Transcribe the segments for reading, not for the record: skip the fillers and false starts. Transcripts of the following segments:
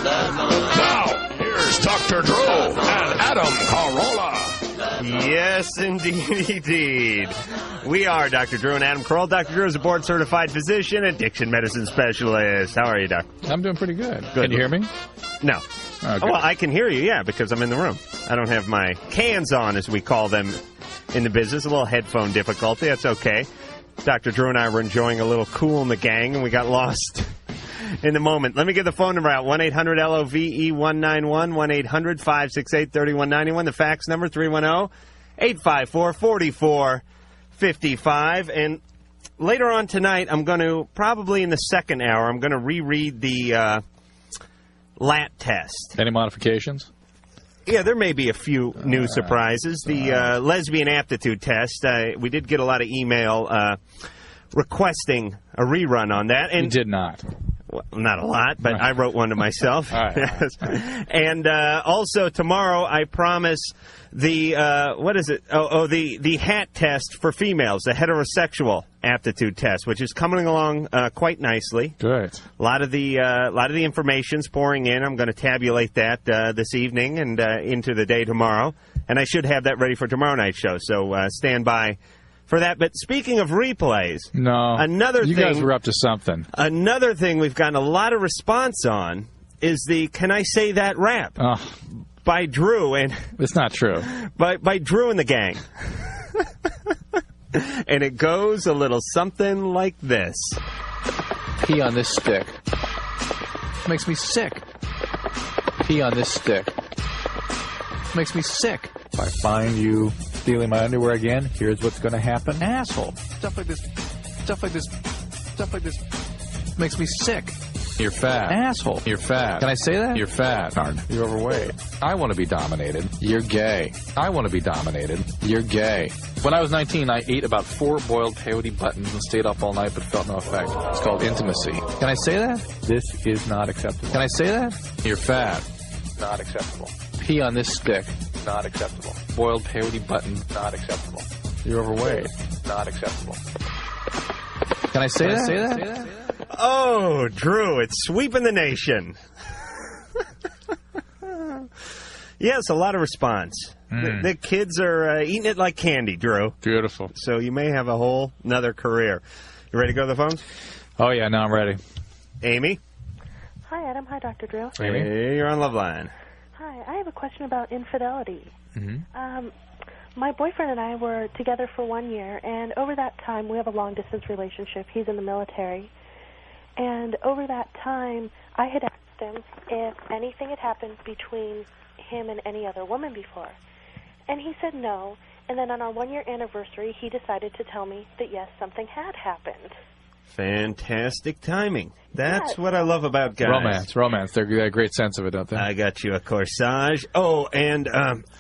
Now, here's Dr. Drew and Adam Carolla. Yes, indeed. We are Dr. Drew and Adam Carolla. Dr. Drew is a board-certified physician, addiction medicine specialist. How are you, Doc? I'm doing pretty good. Can you hear me? No. Oh, well, I can hear you, yeah, because I'm in the room. I don't have my cans on, as we call them in the business. A little headphone difficulty. That's okay. Dr. Drew and I were enjoying a little Cool in the Gang, and we got lost in the moment. Let me get the phone number out. 1-800-LOVE-191, 1-800-568-3191. The fax number, 310-854-4455. And later on tonight, I'm going to, probably in the second hour, I'm going to reread the LAT test. Any modifications? Yeah, there may be a few new surprises. The lesbian aptitude test, we did get a lot of email requesting a rerun on that. And you did not. Well, not a lot, but I wrote one to myself. Yes. And also tomorrow, I promise the what is it? The hat test for females, the heterosexual aptitude test, which is coming along quite nicely. Good. A lot of the information's pouring in. I'm going to tabulate that this evening and into the day tomorrow, and I should have that ready for tomorrow night's show. So stand by for that. But speaking of replays, you guys were up to something. Another thing we've gotten a lot of response on is the "Can I Say That" rap by Drew, and it's not true. By Drew and the gang, and it goes a little something like this: Pee on this stick. Makes me sick. Pee on this stick. Makes me sick. If I find you stealing my underwear again, here's what's going to happen. Asshole. Stuff like this. Stuff like this. Stuff like this. Makes me sick. You're fat. Asshole. You're fat. Can I say that? You're fat. You're overweight. I want to be dominated. You're gay. I want to be dominated. You're gay. When I was 19, I ate about 4 boiled peyote buttons and stayed up all night but felt no effect. It's called intimacy. Can I say that? This is not acceptable. Can I say that? You're fat. Not acceptable. Pee on this stick. Not acceptable. Boiled peyote buttons. Not acceptable. You're overweight. Not acceptable. Can I say that? Say that? Oh, Drew, it's sweeping the nation. Yes, a lot of response. The kids are eating it like candy, Drew. Beautiful. So you may have a whole another career. You ready to go to the phones? Oh, yeah, now I'm ready. Amy? Hi, Adam. Hi, Dr. Drew. Amy? Hey, you're on Loveline. Hi, I have a question about infidelity. Mm-hmm. My boyfriend and I were together for 1 year, and over that time, we have a long-distance relationship. He's in the military. And over that time, I had asked him if anything had happened between him and any other woman before. And he said no. And then on our 1-year anniversary, he decided to tell me that, yes, something had happened. Fantastic timing. That's what I love about guys. Romance. They have a great sense of it, don't they? I got you a corsage. Oh, and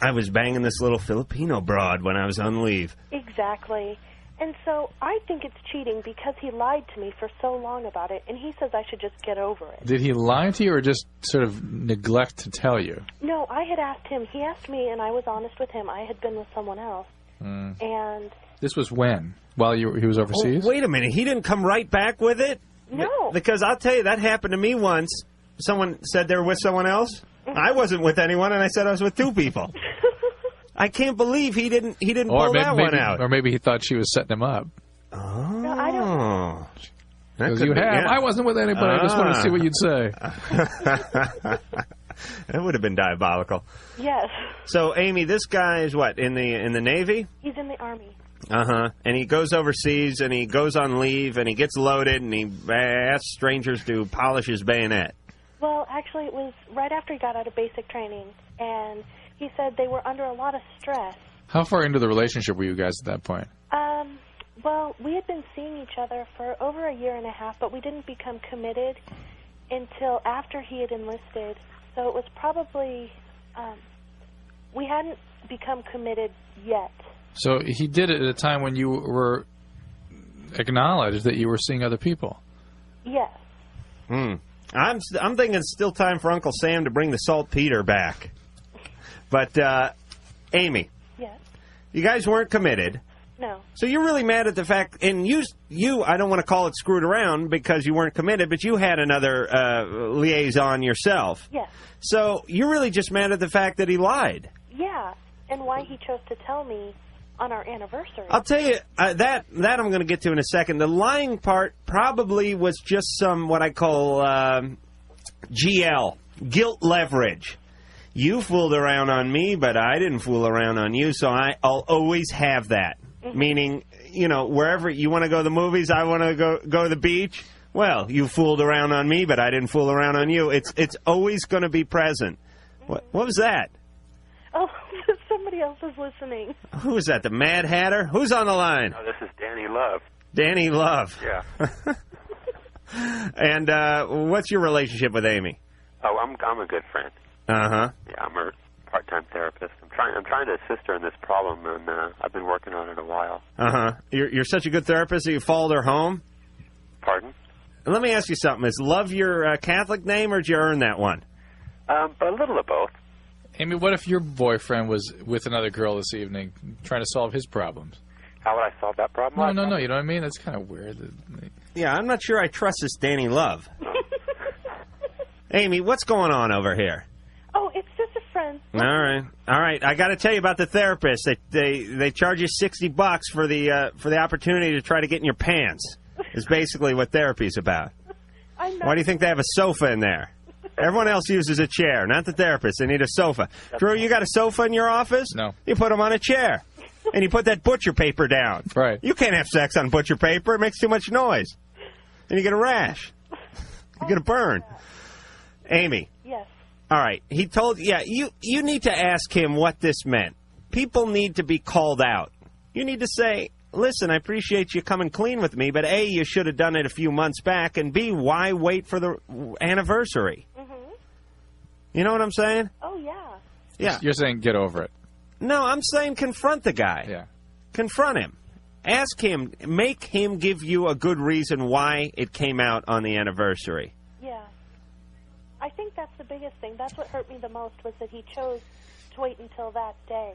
I was banging this little Filipino broad when I was on leave. Exactly. And so I think it's cheating because he lied to me for so long about it, and he says I should just get over it. Did he lie to you or just sort of neglect to tell you? No, I had asked him. He asked me, and I was honest with him. I had been with someone else. And this was when? While he was overseas? Oh, wait a minute. He didn't come right back with it? No. Because I'll tell you, that happened to me once. Someone said they were with someone else. I wasn't with anyone, and I said I was with 2 people. I can't believe he didn't pull that one out. Or maybe he thought she was setting him up. Oh. No, I don't know. Because you have. Yeah. I wasn't with anybody. I just wanted to see what you'd say. That would have been diabolical. Yes. So, Amy, this guy is what, in the Navy? He's in the Army. Uh-huh. And he goes overseas, and he goes on leave, and he gets loaded, and he asks strangers to polish his bayonet. Well, actually, it was right after he got out of basic training, and he said they were under a lot of stress. How far into the relationship were you guys at that point? Well, we had been seeing each other for over 1.5 years, but we didn't become committed until after he had enlisted. So it was probably, we hadn't become committed yet. So he did it at a time when you were acknowledged that you were seeing other people. Yes. I'm thinking it's still time for Uncle Sam to bring the saltpeter back. But, Amy. Yes. You guys weren't committed, No. So you're really mad at the fact, and you I don't want to call it screwed around because you weren't committed, but you had another liaison yourself. Yes. So you're really just mad at the fact that he lied. Yeah, and why he chose to tell me on our anniversary. I'll tell you, that I'm going to get to in a second. The lying part probably was just some, what I call GL, guilt leverage. You fooled around on me, but I didn't fool around on you, so I'll always have that. Mm-hmm. Meaning, you know, wherever you want to go to the movies, I want to go to the beach. Well, you fooled around on me, but I didn't fool around on you. It's always going to be present. Mm-hmm. What was that? Oh, somebody else is listening. Who is that, the Mad Hatter? Who's on the line? Oh, this is Danny Love. Danny Love. Yeah. And what's your relationship with Amy? Oh, I'm a good friend. Uh-huh. Yeah, I'm a part-time therapist. I'm trying to assist her in this problem, and I've been working on it a while. Uh-huh. You're such a good therapist that you followed her home? Pardon? Let me ask you something. Is Love your Catholic name, or did you earn that one? A little of both. Amy, what if your boyfriend was with another girl this evening trying to solve his problems? How would I solve that problem? No, you know what I mean? That's kind of weird. Yeah, I'm not sure I trust this Danny Love. Amy, what's going on over here? Oh, it's just a friend. All right. I got to tell you about the therapist. They charge you $60 for the opportunity to try to get in your pants. Is basically what therapy's about. Why do you think they have a sofa in there? Everyone else uses a chair, not the therapist. They need a sofa. Drew, you got a sofa in your office? No. You put them on a chair. And you put that butcher paper down. Right. You can't have sex on butcher paper. It makes too much noise. And you get a rash. You get a burn. Amy. Yes. All right. He told, you need to ask him what this meant. People need to be called out. You need to say, listen, I appreciate you coming clean with me, but A, you should have done it a few months back, and B, why wait for the anniversary? Mm-hmm. You know what I'm saying? Oh, yeah. Yeah. You're saying get over it. No, I'm saying confront the guy. Yeah. Confront him. Ask him, make him give you a good reason why it came out on the anniversary. Yeah. I think that's the biggest thing. That's what hurt me the most, was that he chose to wait until that day.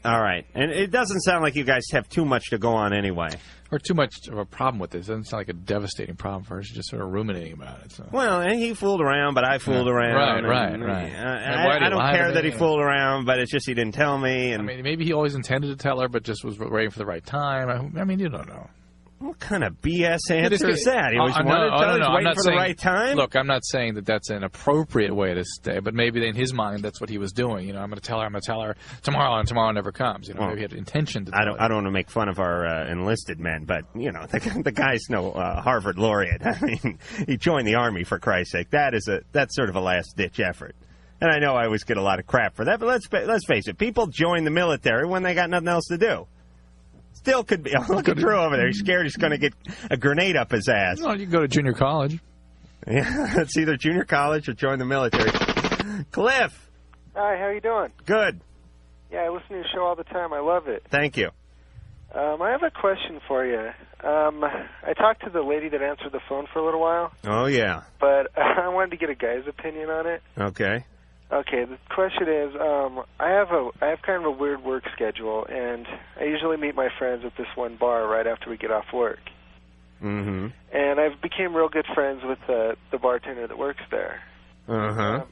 All right. And it doesn't sound like you guys have too much to go on anyway. Or too much of a problem with this. It doesn't sound like a devastating problem for us. You're just sort of ruminating about it. So. Well, and he fooled around, but I fooled around. Right. I don't care that he fooled around, but it's just he didn't tell me. And I mean, maybe he always intended to tell her, but just was waiting for the right time. I mean, you don't know. What kind of BS answer is that? He was waiting for the right time? Look, I'm not saying that that's an appropriate way to stay, but maybe in his mind that's what he was doing. You know, I'm going to tell her tomorrow, and tomorrow never comes. You know, maybe he had intention to tell her. I don't want to make fun of our enlisted men, but, you know, the guy's no Harvard laureate. I mean, he joined the Army, for Christ's sake. That's sort of a last-ditch effort. And I know I always get a lot of crap for that, but let's face it. People join the military when they got nothing else to do. Still could be. Look at Drew over there. He's scared he's going to get a grenade up his ass. Well, you can go to junior college. Yeah, it's either junior college or join the military. Cliff. Hi, how you doing? Good. Yeah, I listen to your show all the time. I love it. Thank you. I have a question for you. I talked to the lady that answered the phone for a little while. Oh, yeah. But I wanted to get a guy's opinion on it. Okay. Okay, the question is, I have kind of a weird work schedule, and I usually meet my friends at this one bar right after we get off work. Mm-hmm. And I've became real good friends with the bartender that works there. Uh-huh.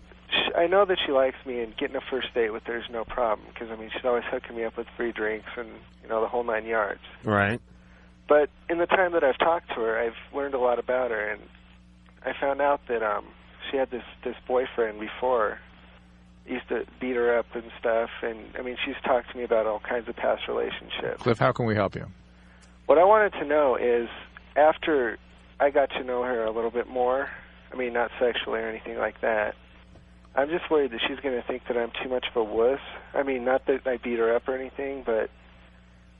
I know that she likes me, and getting a first date with her is no problem, because, I mean, she's always hooking me up with free drinks and, you know, the whole 9 yards. Right. But in the time that I've talked to her, I've learned a lot about her, and I found out that she had this boyfriend before. Used to beat her up and stuff, and, I mean, she's talked to me about all kinds of past relationships. Cliff, how can we help you? What I wanted to know is, after I got to know her a little bit more, I mean, not sexually or anything like that, I'm just worried that she's going to think that I'm too much of a wuss. I mean, not that I beat her up or anything, but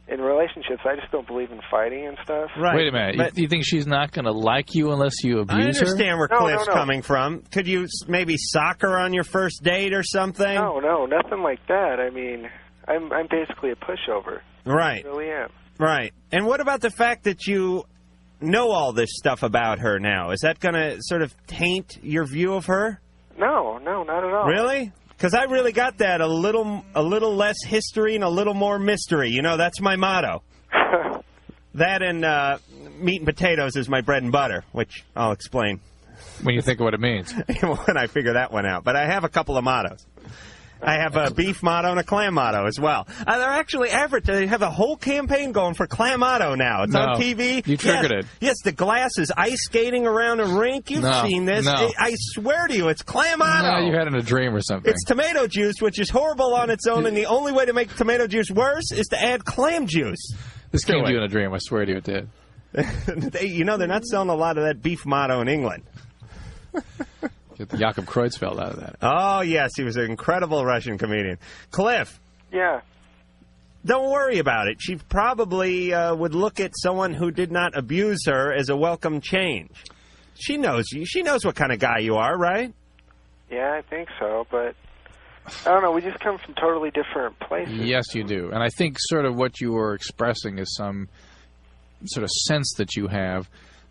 in relationships, I just don't believe in fighting and stuff. Right. Wait a minute. You think she's not going to like you unless you abuse her? I understand where Cliff's coming from. Could you maybe sock her on your first date or something? No, nothing like that. I mean, I'm basically a pushover. Right. I really am. Right. And what about the fact that you know all this stuff about her now? Is that going to sort of taint your view of her? No, not at all. Really? Because I really got that, a little less history and a little more mystery. You know, that's my motto. That and meat and potatoes is my bread and butter, which I'll explain when you think of what it means. When I figure that one out. But I have a couple of mottos. I have a beef motto and a clam motto as well. They're actually they have a whole campaign going for clam motto now. It's on TV. You triggered it. Yes, the glasses ice skating around a rink. You've seen this. No. I swear to you, it's clam motto. No, you had it in a dream or something. It's tomato juice, which is horrible on its own, and the only way to make tomato juice worse is to add clam juice. This came to you in a dream. I swear to you it did. They're not selling a lot of that beef motto in England. Get the Jakob Kreutzfeld out of that. Oh, yes. He was an incredible Russian comedian. Cliff. Yeah. Don't worry about it. She probably would look at someone who did not abuse her as a welcome change. She knows you. She knows what kind of guy you are, right? Yeah, I think so, but I don't know. We just come from totally different places. Yes, you do. And I think sort of what you were expressing is some sort of sense that you have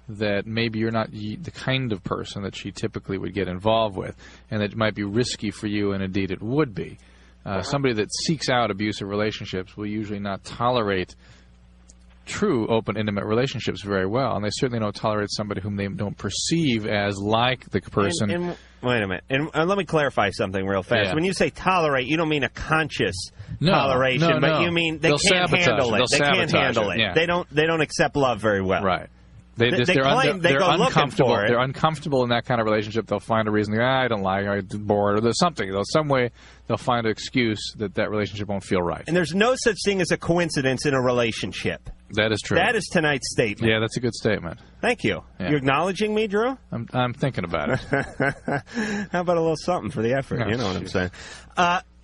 that maybe you're not the kind of person that she typically would get involved with, and that it might be risky for you, and indeed it would be. Somebody that seeks out abusive relationships will usually not tolerate true, open, intimate relationships very well, and they certainly don't tolerate somebody whom they don't perceive as like the person. And wait a minute. And let me clarify something real fast. Yeah. When you say tolerate, you don't mean a conscious toleration, but you mean they can't handle it. They can't handle it. Yeah. They don't accept love very well. Right. They claim they go looking for it. They're uncomfortable in that kind of relationship. They'll find a reason. I don't like. I'm bored. Or there's something. Some way they'll find an excuse that relationship won't feel right. And there's no such thing as a coincidence in a relationship. That is true. That is tonight's statement. Yeah, that's a good statement. Thank you. Yeah. You acknowledging me, Drew? I'm thinking about it. How about a little something for the effort? Oh, you know what I'm saying.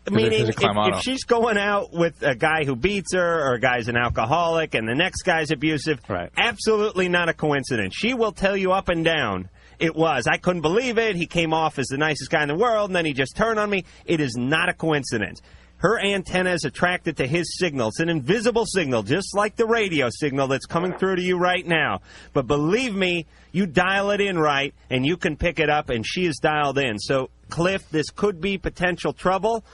Meaning, if she's going out with a guy who beats her or a guy's an alcoholic and the next guy's abusive, right. Absolutely not a coincidence. She will tell you up and down, it was. I couldn't believe it. He came off as the nicest guy in the world, and then he just turned on me. It is not a coincidence. Her antenna is attracted to his signal. It's an invisible signal, just like the radio signal that's coming through to you right now. But believe me, you dial it in right, and you can pick it up, and she is dialed in. So, Cliff, this could be potential trouble.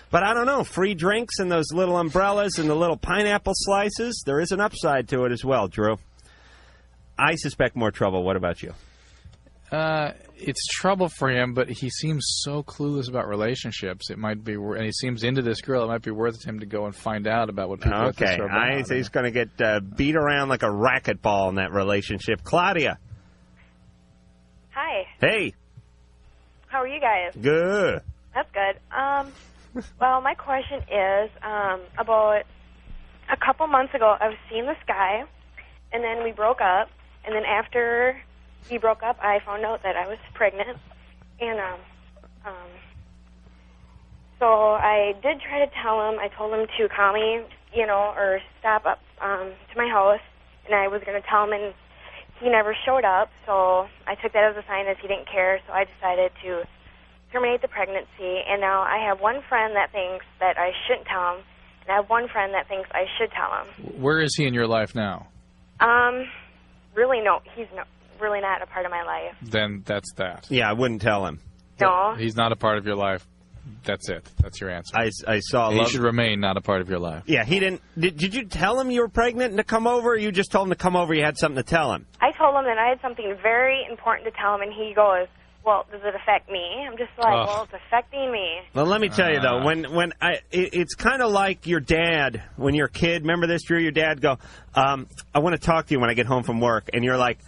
But I don't know, free drinks and those little umbrellas and the little pineapple slices, there is an upside to it as well, Drew. I suspect more trouble. What about you? It's trouble for him, but he seems so clueless about relationships. It might be, and he seems into this girl. It might be worth him to go and find out about what people Okay, think about. he's going to get beat around like a racquetball in that relationship. Claudia. Hi. Hey. How are you guys? Good. That's good. Well, my question is, about a couple months ago, I was seeing this guy, and then we broke up, and then after we broke up, I found out that I was pregnant, and so I did try to tell him. I told him to call me, or stop up to my house, and I was going to tell him, and he never showed up, so I took that as a sign that he didn't care, so I decided to terminate the pregnancy, and now I have one friend that thinks that I shouldn't tell him, and I have one friend that thinks I should tell him. Where is he in your life now? Really, no, he's really not a part of my life. Then that's that. Yeah, I wouldn't tell him. No. He's not a part of your life. That's it. That's your answer. I saw. He should remain not a part of your life. Yeah, he didn't. Did you tell him you were pregnant and to come over, or you just told him to come over? You had something to tell him. I told him that I had something very important to tell him, and he goes, "Well, does it affect me?" I'm just like, "Well, it's affecting me." Well, let me tell you though, it's kind of like your dad when you're a kid. Remember this, Drew? Your dad go, "I want to talk to you when I get home from work," and you're like,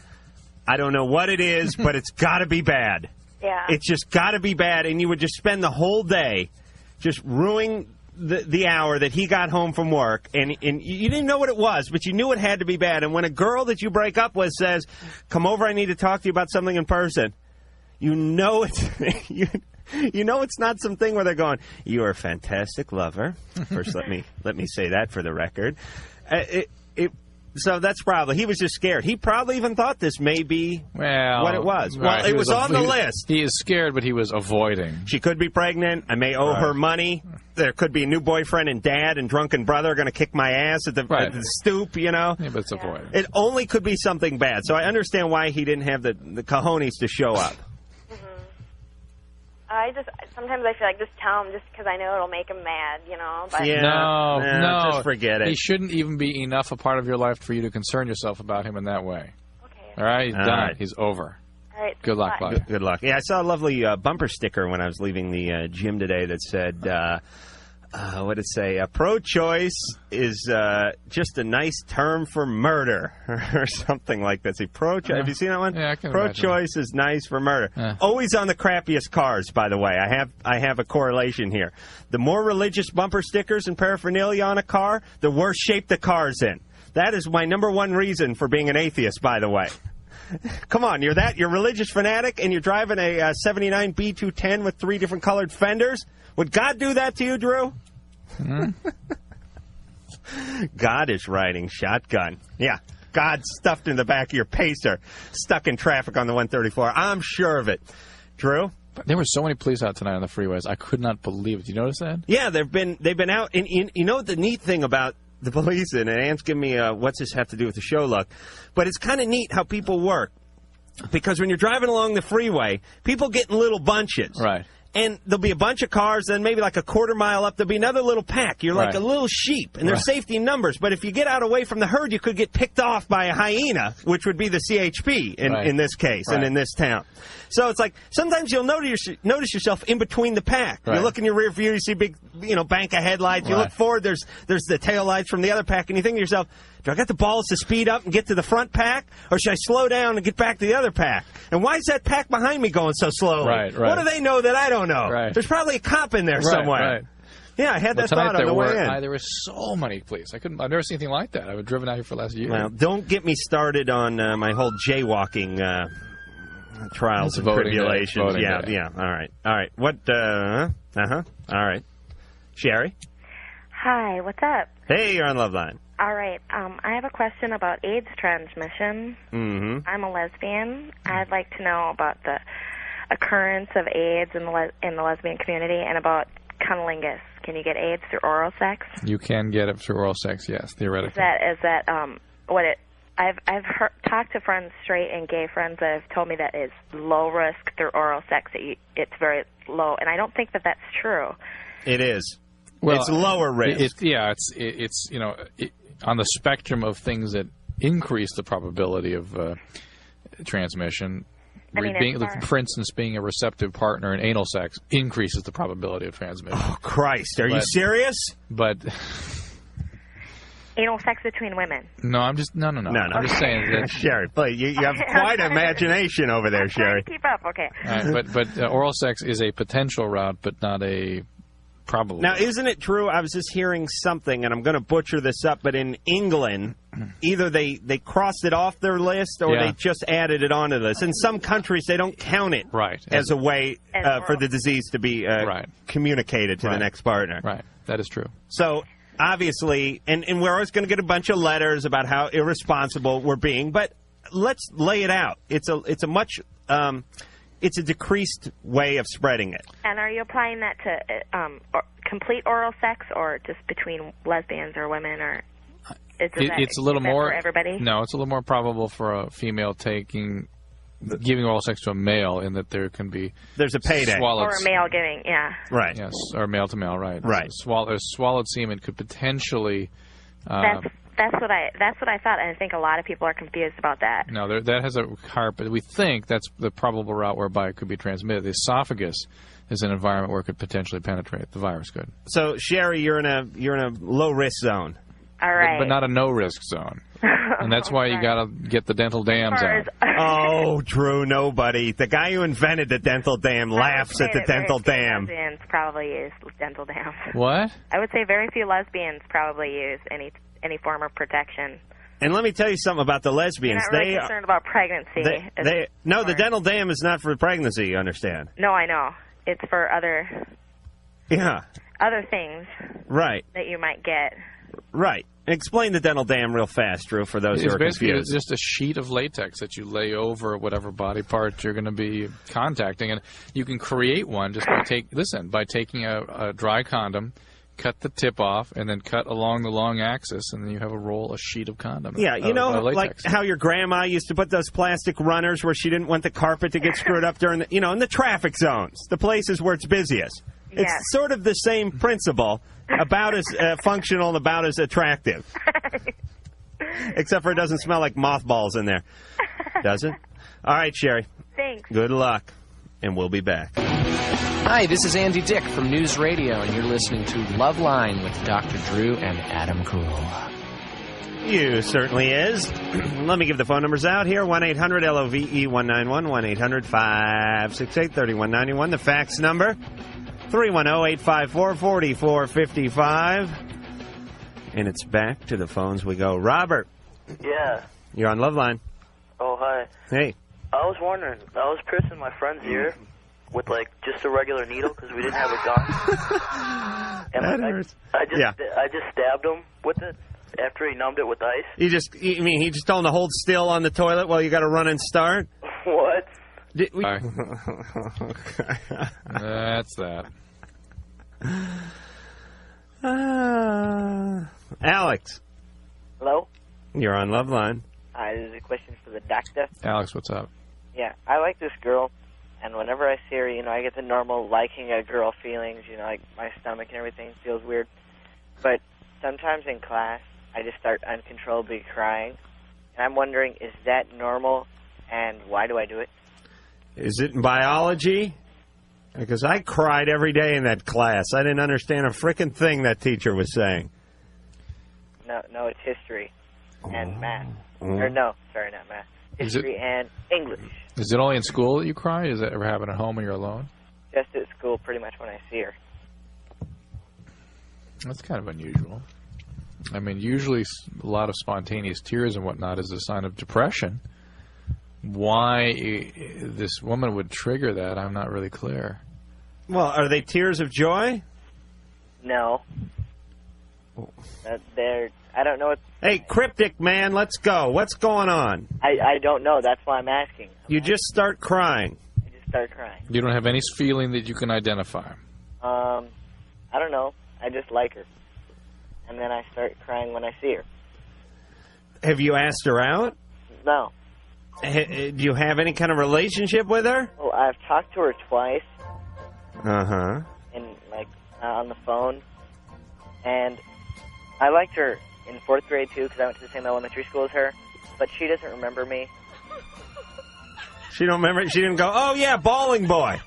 "I don't know what it is, but it's got to be bad." Yeah. It's just got to be bad, and you would just spend the whole day just ruining the hour that he got home from work, and you didn't know what it was, but you knew it had to be bad. And when a girl that you break up with says, "Come over, I need to talk to you about something in person," you know it's you know it's not something where they're going, "You are a fantastic lover." First, let me say that for the record. So that's probably, he was just scared. He probably even thought this may be what it was. Right. Well, it was on the list. He is scared, but he was avoiding. She could be pregnant. I may owe her money. There could be a new boyfriend, and dad and drunken brother are going to kick my ass at the stoop, Yeah, but it's avoiding. It only could be something bad. So I understand why he didn't have the cojones to show up. I sometimes I feel like just tell him just because I know it'll make him mad, you know. But Yeah, No, just forget it. He shouldn't even be enough a part of your life for you to concern yourself about him in that way. Okay. All right, he's All done. right. He's over. All right. Good luck, buddy. Good luck. Yeah, I saw a lovely bumper sticker when I was leaving the gym today that said, what did it say? Pro-choice is just a nice term for murder, or something like that. See, pro-choice. Have you seen that one? Yeah, I can Pro-choice is nice for murder. Always on the crappiest cars, by the way. I have a correlation here. The more religious bumper stickers and paraphernalia on a car, the worse shape the car's in. That is my number one reason for being an atheist, by the way. Come on, you're a religious fanatic, and you're driving a 79 B210 with 3 different colored fenders? Would God do that to you, Drew? God is riding shotgun. Yeah, God stuffed in the back of your Pacer, stuck in traffic on the 134. I'm sure of it. Drew? There were so many police out tonight on the freeways. I could not believe it. Did you notice that? Yeah, they've been out. And you know the neat thing about the police, and Ann's giving me what's this have to do with the show look, but it's kind of neat how people work, because when you're driving along the freeway, people get in little bunches. Right. And there'll be a bunch of cars, then maybe like a quarter mile up, there'll be another little pack. You're like a little sheep, and there's safety in numbers. But if you get out away from the herd, you could get picked off by a hyena, which would be the CHP in this case and in this town. So it's like sometimes you'll notice yourself in between the pack. You look in your rear view, you see a big bank of headlights. You look forward, there's the tail lights from the other pack, and you think to yourself, do I got the balls to speed up and get to the front pack, or should I slow down and get back to the other pack? And why is that pack behind me going so slowly? What do they know that I don't know? There's probably a cop in there somewhere. Yeah, I had that thought on the way in. There were so many police. I've never seen anything like that. I've driven out here for the last year. Well, don't get me started on my whole jaywalking trials and tribulations. Yeah. All right. What? All right. Sherry? Hi, what's up? Hey, you're on Loveline. All right. I have a question about AIDS transmission. Mm-hmm. I'm a lesbian. I'd like to know about the occurrence of AIDS in the lesbian community and about cunnilingus. Can you get AIDS through oral sex? You can get it through oral sex, yes, theoretically. Is that what it? I've talked to friends, straight and gay friends, that have told me that it's low risk through oral sex. It's very low, and I don't think that that's true. It is. Well, it's lower risk. It's on the spectrum of things that increase the probability of transmission. For instance, being a receptive partner in anal sex increases the probability of transmission. Oh, Christ. Are you serious? But anal sex between women. No, I'm just no. I'm just saying that Sherry, please, you have quite an imagination over there, Sherry. Keep up, okay. But oral sex is a potential route, but not a probable. Now, isn't it true? I was just hearing something, and I'm going to butcher this up, but in England, either they crossed it off their list or they just added it onto this. In some countries, they don't count it as a way for the disease to be communicated to the next partner. Right, that is true. So obviously, and we're always going to get a bunch of letters about how irresponsible we're being, but let's lay it out. It's a much it's a decreased way of spreading it. And are you applying that to complete oral sex, or just between lesbians or women, or it's a little more for everybody? No, it's a little more probable for a female giving oral sex to a male, in that there can be there's a payday, or a male giving, right, yes, or male to male, right. Swallowed semen could potentially. That's what I thought, and I think a lot of people are confused about that. No, that has a heart, but we think that's the probable route whereby it could be transmitted. The esophagus is an environment where it could potentially penetrate. The virus could. So, Sherry, you're in a low risk zone. All right, but not a no risk zone, and that's why you got to get the dental dams out. Oh, Drew, nobody. The guy who invented the dental dam laughs at the dental dam. Lesbians probably use dental dams. What? I would say very few lesbians probably use any form of protection. And let me tell you something about the lesbians. You're not really concerned about pregnancy. The dental dam is not for pregnancy, you understand? No, I know. It's for other things that you might get. Right. Explain the dental dam real fast, Drew, for those who are confused. It's just a sheet of latex that you lay over whatever body part you're going to be contacting. And you can create one just by taking a dry condom, cut the tip off, and then cut along the long axis, and then you have a sheet of condom. Yeah, you know, like how your grandma used to put those plastic runners where she didn't want the carpet to get screwed up during the, you know, in the traffic zones, the places where it's busiest. Yeah. It's sort of the same principle, about as functional and about as attractive. Except for it doesn't smell like mothballs in there. Does it? All right, Sherry. Thanks. Good luck, and we'll be back. Hi, this is Andy Dick from News Radio, and you're listening to Loveline with Dr. Drew and Adam Carolla. You certainly is. Let me give the phone numbers out here. 1-800-LOVE-191, 1-800-568-3191. The fax number, 310-854-4455. And it's back to the phones we go. Robert. Yeah. You're on Loveline. Oh, hi. Hey. I was wondering, I was piercing my friend's ear with, like, just a regular needle because we didn't have a gun. And that hurts. I just stabbed him with it after he numbed it with ice. You mean he just told him to hold still on the toilet while you got to run and start? What? That's that. Alex. Hello? You're on Loveline. Hi, this is a question for the doctor. Alex, what's up? Yeah, I like this girl, and whenever I see her, you know, I get the normal liking a girl feelings, you know, like my stomach and everything feels weird. But sometimes in class, I just start uncontrollably crying. And I'm wondering, is that normal, and why do I do it? Is it in biology? Because I cried every day in that class. I didn't understand a frickin' thing that teacher was saying. No, it's history and math. Or no, sorry, not math. History and English. Is it only in school that you cry? Does that ever happen at home when you're alone? Just at school, pretty much when I see her. That's kind of unusual. I mean, usually a lot of spontaneous tears and whatnot is a sign of depression. Why this woman would trigger that, I'm not really clear. Well, are they tears of joy? No. I don't know what... Hey, cryptic man, let's go. What's going on? I don't know. That's why I'm asking. You just start crying. I just start crying. You don't have any feeling that you can identify? I don't know. I just like her. And then I start crying when I see her. Have you asked her out? No. Do you have any kind of relationship with her? Well, I've talked to her twice. Uh-huh. And, on the phone. And I liked her in 4th grade, too, because I went to the same elementary school as her. But she doesn't remember me. She don't remember? She didn't go, oh, yeah, bowling boy.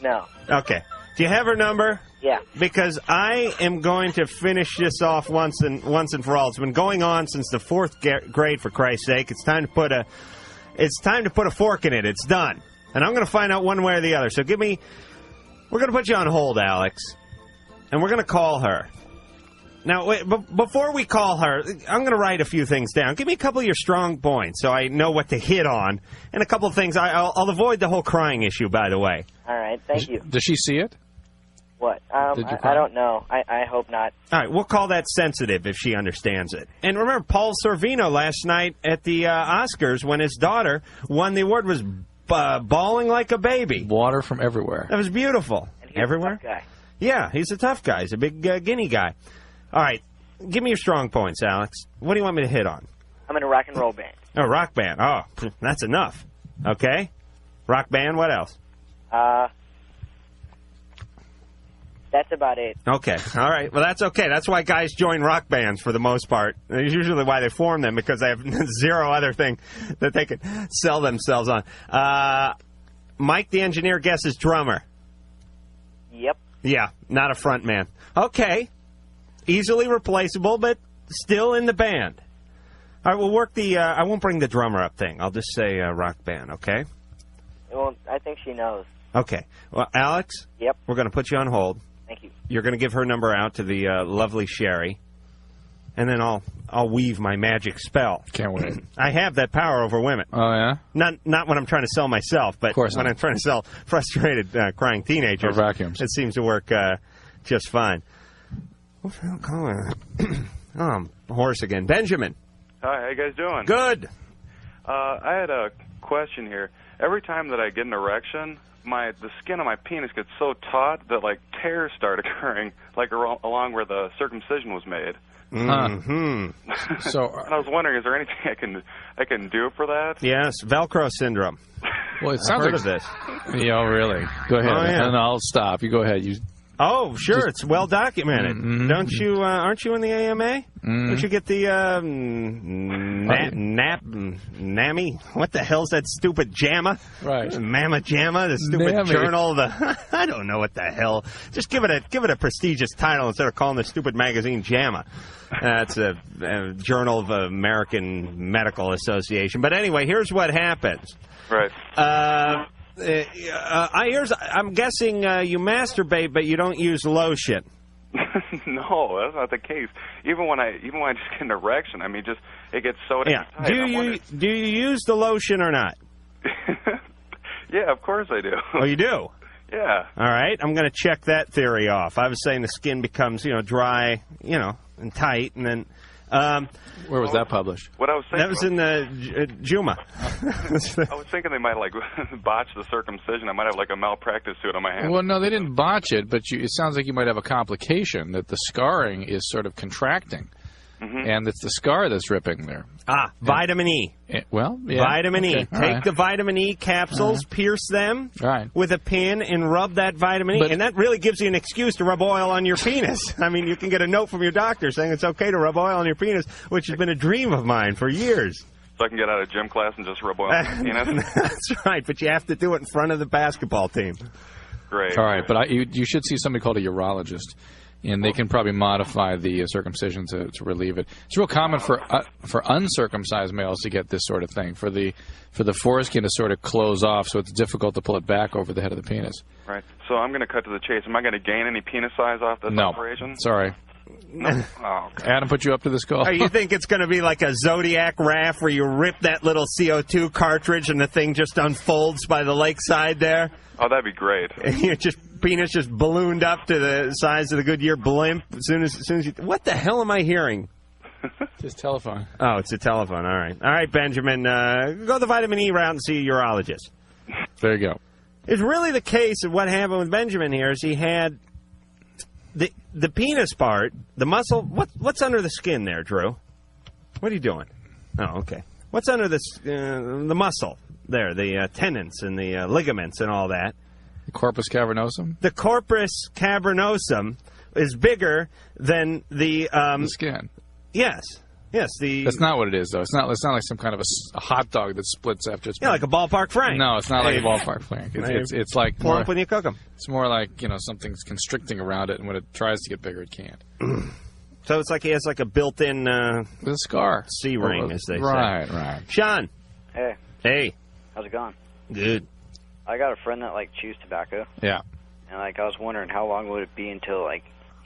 No. Okay. Do you have her number? Yeah. Because I am going to finish this off once and for all. It's been going on since the 4th grade, for Christ's sake. It's time to put a fork in it. It's done. And I'm going to find out one way or the other. So we're going to put you on hold, Alex. And we're going to call her. Now, wait, before we call her, I'm going to write a few things down. Give me a couple of your strong points so I know what to hit on. And a couple of things. I'll avoid the whole crying issue, by the way. All right, thank you. Does she see it? What? I don't know. I hope not. All right, we'll call that sensitive if she understands it. And remember, Paul Sorvino last night at the Oscars, when his daughter won the award, was bawling like a baby. Water from everywhere. That was beautiful. And he's Everywhere? a tough guy. Yeah, he's a tough guy. He's a big guinea guy. All right, give me your strong points, Alex. What do you want me to hit on? I'm in a rock and roll band. Oh, rock band. Oh, that's enough. Okay. Rock band, what else? That's about it. Okay. All right. Well, that's okay. That's why guys join rock bands for the most part. It's usually why they form them, because they have zero other thing that they could sell themselves on. Mike, the engineer, guesses drummer. Yep. Yeah, not a front man. Okay. Easily replaceable, but still in the band. All right, we'll work the, I won't bring the drummer up thing. I'll just say rock band, okay? Well, I think she knows. Okay. Well, Alex? Yep. We're going to put you on hold. Thank you. You're going to give her number out to the lovely Sherry, and then I'll weave my magic spell. Can't wait. I have that power over women. Oh, yeah? Not when I'm trying to sell myself, but when I'm trying to sell frustrated, crying teenagers. Or vacuums. It seems to work just fine. What the hell calling? Oh, I'm hoarse again. Benjamin. Hi, how you guys doing? Good. I had a question here. Every time that I get an erection, the skin of my penis gets so taut that like tears start occurring, like along where the circumcision was made. Mm-hmm. So and I was wondering, is there anything I can do for that? Yes, Velcro Syndrome. Well, it sounds I've heard like of this. Yeah, really. Go ahead, and I'll stop. You go ahead. Oh, sure, it's well documented. Don't you? Aren't you in the AMA? Don't you get the NAMI? What the hell's that stupid JAMA? Right, Mama JAMA, the stupid NAMI. journal. I don't know what the hell. Just give it a prestigious title instead of calling the stupid magazine JAMA. That's a Journal of American Medical Association. But anyway, here's what happens. Right. I'm guessing you masturbate, but you don't use lotion. No, that's not the case. Even when I just get an erection, I mean, it gets so tight. Do you use the lotion or not? Yeah, of course I do. Oh, you do? Yeah. All right, I'm going to check that theory off. I was saying the skin becomes, dry, and tight, and then. Where was that published? What I was thinking. That was in the Juma. I was thinking they might botch the circumcision. I might have a malpractice suit on my hand. Well, no, they didn't botch it, but it sounds like you might have a complication that the scarring is sort of contracting, and it's the scar that's ripping there. Vitamin E. Well, yeah. Vitamin E. Okay. Take the vitamin E capsules, pierce them with a pin, and rub that vitamin E. And that really gives you an excuse to rub oil on your penis. I mean, you can get a note from your doctor saying it's okay to rub oil on your penis, which has been a dream of mine for years. So I can get out of gym class and just rub oil on my penis? That's right, but you have to do it in front of the basketball team. Great. All right, but you should see somebody called a urologist. And they can probably modify the circumcision to relieve it. It's real common for uncircumcised males to get this sort of thing, for the foreskin to sort of close off, so it's difficult to pull it back over the head of the penis. Right. So I'm going to cut to the chase. Am I going to gain any penis size off this operation? Sorry. No. Oh, okay. Adam put you up to this call. Oh, you think it's going to be like a Zodiac raft where you rip that little CO2 cartridge and the thing just unfolds by the lakeside there? Oh, that'd be great. Your penis just ballooned up to the size of the Goodyear blimp as soon as you... What the hell am I hearing? It's his telephone. Oh, it's a telephone. All right, Benjamin. Go the vitamin E route and see a urologist. There you go. It's really the case of what happened with Benjamin here is he had the penis part, the muscle. What's under the skin there, Drew? What are you doing? Oh, okay. What's under the muscle there, the tendons and the ligaments and all that? The corpus cavernosum? The corpus cavernosum is bigger than the skin. Yes. That's not what it is, though. It's not like some kind of a hot dog that splits after it's... like a ballpark frank. No, it's not like a ballpark frank. It's like... Plump when you cook them. It's more like, something's constricting around it, and when it tries to get bigger, it can't. So it's like he has like a built-in... with a scar. C-ring, as they say. Right. Sean. Hey. How's it going? Good. I got a friend that, chews tobacco. Yeah. And, I was wondering how long would it be until,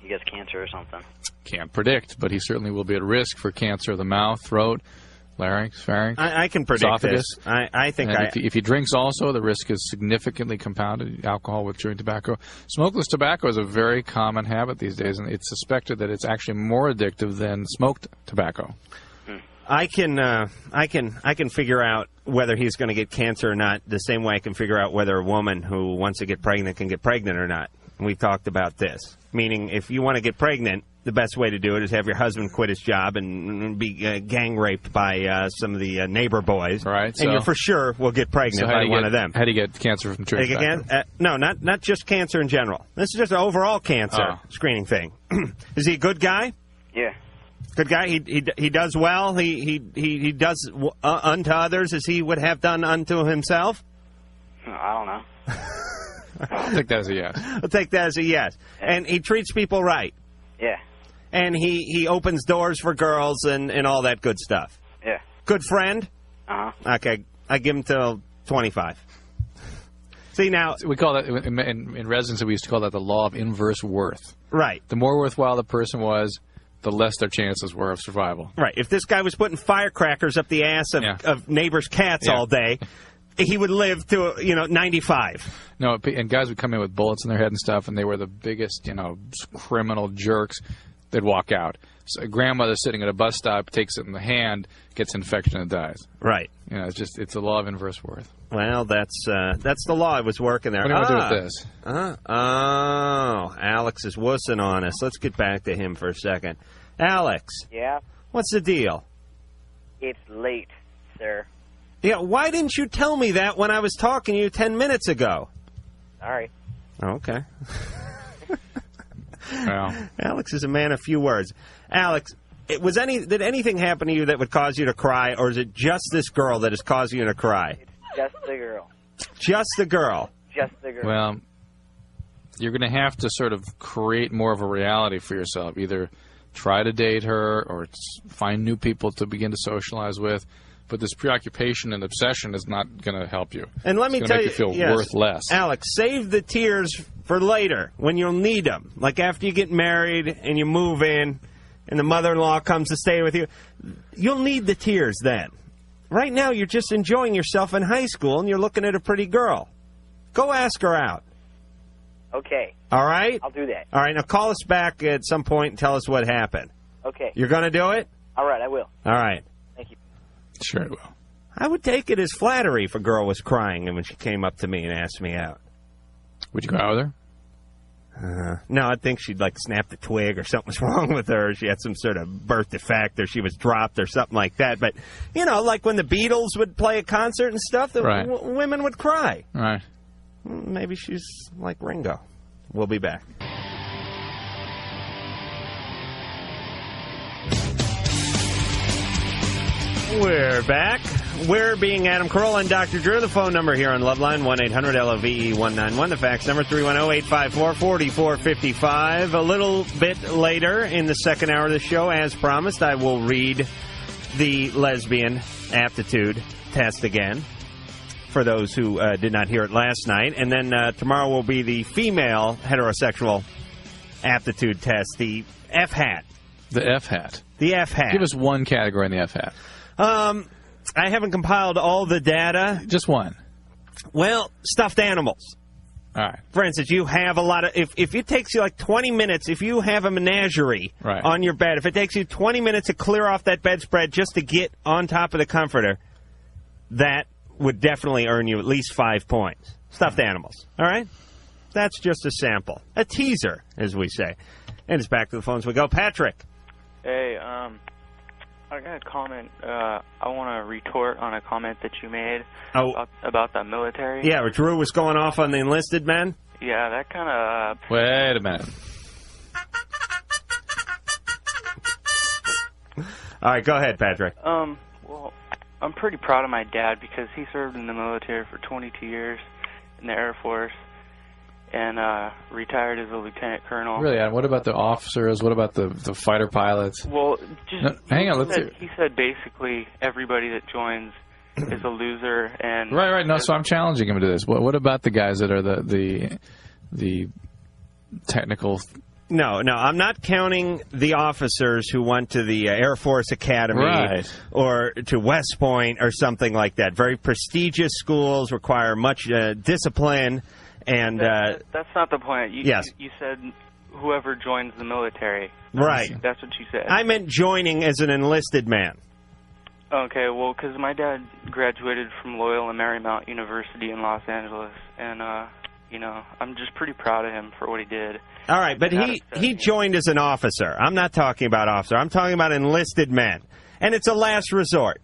he gets cancer or something? Can't predict, but he certainly will be at risk for cancer of the mouth, throat, larynx, pharynx. I can predict esophagus. this. I think if he drinks also, the risk is significantly compounded. Alcohol with chewing tobacco. Smokeless tobacco is a very common habit these days, and it's suspected that it's actually more addictive than smoked tobacco. I can figure out whether he's going to get cancer or not the same way I can figure out whether a woman who wants to get pregnant can get pregnant or not. We've talked about this. Meaning, if you want to get pregnant, the best way to do it is have your husband quit his job and be gang raped by some of the neighbor boys. Right. And you for sure will get pregnant by one of them. How do you get cancer from chewing tobacco? No, not just cancer in general. This is just an overall cancer screening thing. Is he a good guy? Yeah. Good guy. He does well. He does unto others as he would have done unto himself. I don't know. I'll take that as a yes. I'll take that as a yes. And he treats people right. Yeah. And he opens doors for girls and all that good stuff. Yeah. Good friend? Uh-huh. Okay. I give him till 25. See, now... We call that, in residency, we used to call that the law of inverse worth. Right. The more worthwhile the person was, the less their chances were of survival. Right. If this guy was putting firecrackers up the ass of neighbors' cats all day... he would live to, 95. No, and guys would come in with bullets in their head and stuff, and they were the biggest, criminal jerks. they'd walk out. So a grandmother sitting at a bus stop takes it in the hand, gets infection, and dies. Right. You know, it's the law of inverse worth. Well, that's the law. I was working there. What do you want to do with this? Oh, Alex is wussing on us. Let's get back to him for a second. Alex. Yeah? What's the deal? It's late, sir. Yeah, why didn't you tell me that when I was talking to you 10 minutes ago? Sorry. Okay. Well, Alex is a man of few words. Alex, did anything happen to you that would cause you to cry, or is it just this girl that is causing you to cry? It's just the girl. Just the girl? Just the girl. well, you're going to have to sort of create more of a reality for yourself. Either try to date her or find new people to begin to socialize with. But this preoccupation and obsession is not going to help you. And let me tell you, it's going to make you feel worth less. Alex, save the tears for later when you'll need them. Like after you get married and you move in and the mother-in-law comes to stay with you. You'll need the tears then. Right now, you're just enjoying yourself in high school and you're looking at a pretty girl. Go ask her out. Okay. All right? I'll do that. All right, now call us back at some point and tell us what happened. Okay. You're going to do it? All right, I will. All right. Thank you. Sure it will. I would take it as flattery if a girl was crying and when she came up to me and asked me out. Would you go out with her? No, I think she'd like snapped a twig or something was wrong with her. She had some sort of birth defect or she was dropped or something like that. But, you know, like when the Beatles would play a concert and stuff, the Right. Women would cry. Right. Maybe she's like Ringo. We'll be back. We're back. We're being Adam Carolla and Dr. Drew. The phone number here on Loveline, 1-800-LOVE-191. The fax number, 310-854-4455. A little bit later in the second hour of the show, as promised, I will read the lesbian aptitude test again for those who did not hear it last night. And then tomorrow will be the female heterosexual aptitude test, the F-hat. The F-hat. The F-hat. Give us one category in the F-hat. I haven't compiled all the data. Just one. Well, stuffed animals. All right. For instance, you have a lot of... If it takes you like 20 minutes, if you have a menagerie on your bed, if it takes you 20 minutes to clear off that bedspread just to get on top of the comforter, that would definitely earn you at least 5 points. Stuffed animals. All right? That's just a sample. A teaser, as we say. And it's back to the phones we go. Patrick. Hey, I got a comment. I want to retort on a comment that you made about the military. Yeah, where Drew was going off on the enlisted men? Yeah, that kind of... Wait a minute. All right, go ahead, Patrick. Well, I'm pretty proud of my dad because he served in the military for 22 years in the Air Force and retired as a lieutenant colonel. Really, Adam, what about the officers? What about the fighter pilots? Well, just no, hang on. Let's. He said basically everybody that joins is a loser, and right. No, so I'm challenging him to this. What about the guys that are the technical? No, I'm not counting the officers who went to the Air Force Academy or to West Point or something like that. Very prestigious schools, require much discipline. And that's not the point. Yes. You said whoever joins the military. Right. That's what you said. I meant joining as an enlisted man. Okay, well, because my dad graduated from Loyola Marymount University in Los Angeles, and, you know, I'm just pretty proud of him for what he did. All right, but he joined as an officer. I'm not talking about officer. I'm talking about enlisted men. And it's a last resort.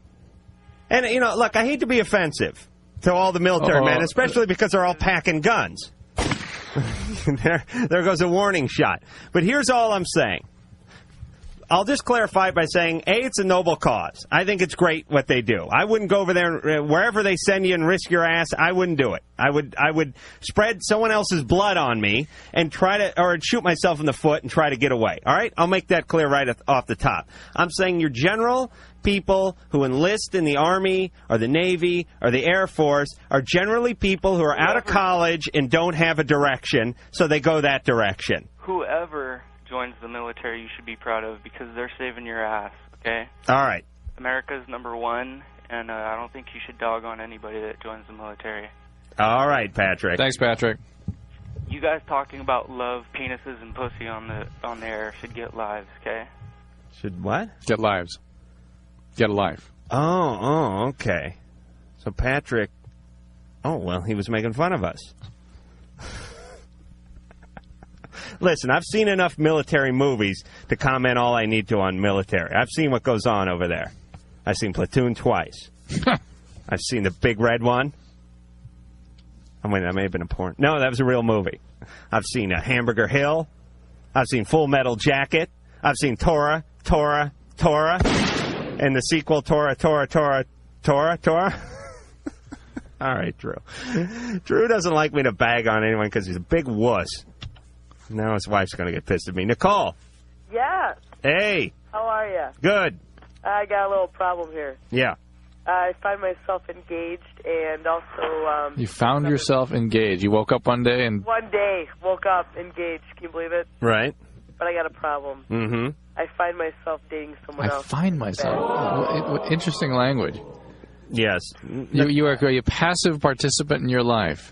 And, you know, look, I hate to be offensive to all the military men, especially because they're all packing guns. There goes a warning shot. But here's all I'm saying. I'll just clarify by saying, A, it's a noble cause. I think it's great what they do. I wouldn't go over there, wherever they send you and risk your ass, I wouldn't do it. I would spread someone else's blood on me and or shoot myself in the foot and try to get away. All right? I'll make that clear right off the top. I'm saying your general people who enlist in the Army or the Navy or the Air Force are generally people who are out of college and don't have a direction, so they go that direction. Whoever joins the military you should be proud of because they're saving your ass, okay? All right. America's #1, and I don't think you should dog on anybody that joins the military. All right, Patrick. Thanks, Patrick. you guys talking about love, penises, and pussy on the air should get lives, okay? Should what? Get lives. Get a life. Oh, okay. So Patrick... Oh, well, he was making fun of us. Listen, I've seen enough military movies to comment all I need to on military. I've seen what goes on over there. I've seen Platoon twice. I've seen the Big Red one. I mean, that may have been a porn. No, that was a real movie. I've seen Hamburger Hill. I've seen Full Metal Jacket. I've seen Tora. And the sequel, Tora. All right, Drew. Drew doesn't like me to bag on anyone because he's a big wuss. Now his wife's going to get pissed at me. Nicole. Yeah. Hey. How are you? Good. I got a little problem here. Yeah. I find myself engaged and also... You found yourself engaged. You woke up one day and... One day, woke up engaged. Can you believe it? Right. But I got a problem. Mm-hmm. I find myself dating someone else. I find myself. What interesting language. Yes. You are a passive participant in your life.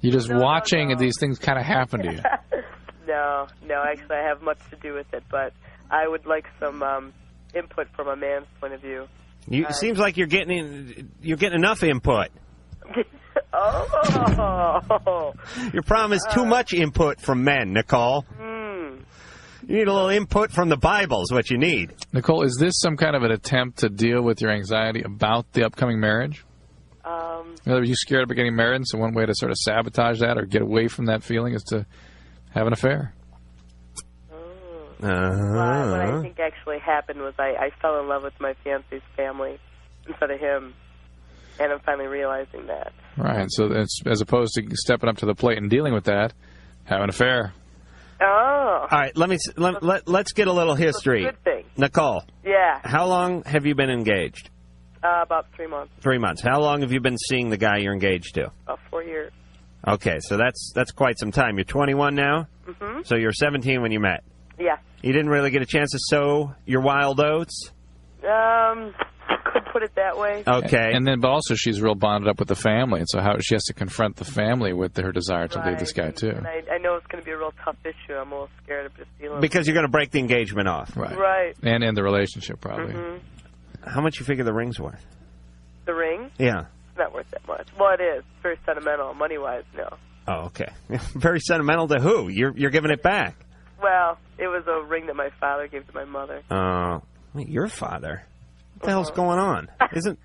You're just watching and these things kind of happen to you. No, actually I have much to do with it, but I would like some input from a man's point of view. It seems like you're getting enough input. Oh. Your problem is too much input from men, Nicole. You need a little input from the Bible is what you need. Nicole, is this some kind of an attempt to deal with your anxiety about the upcoming marriage? Are you scared about getting married? So one way to sort of sabotage that or get away from that feeling is to have an affair. What I think actually happened was I fell in love with my fiance's family instead of him, and I'm finally realizing that. Right, so it's, as opposed to stepping up to the plate and dealing with that, have an affair. Oh. All right, let's get a little history. Good thing. Nicole. Yeah. How long have you been engaged? About 3 months. 3 months. How long have you been seeing the guy you're engaged to? About 4 years. Okay, so that's quite some time. You're 21 now? Mm-hmm. So you're 17 when you met? Yeah. You didn't really get a chance to sow your wild oats? Could put it that way. Okay. And then, but also she's real bonded up with the family, and so she has to confront the family with her desire to leave this guy, too. And I know it's going to be a real tough issue. I'm a little scared of just dealing Because with you're going to break the engagement off. Right. And end the relationship, probably. Mm-hmm. How much you figure the ring's worth? The ring? Yeah. It's not worth that much. Well, it is. It's very sentimental. Money-wise, no. Oh, okay. Very sentimental to who? You're giving it back. Well, it was a ring that my father gave to my mother. Wait, your father? What the hell's going on? Isn't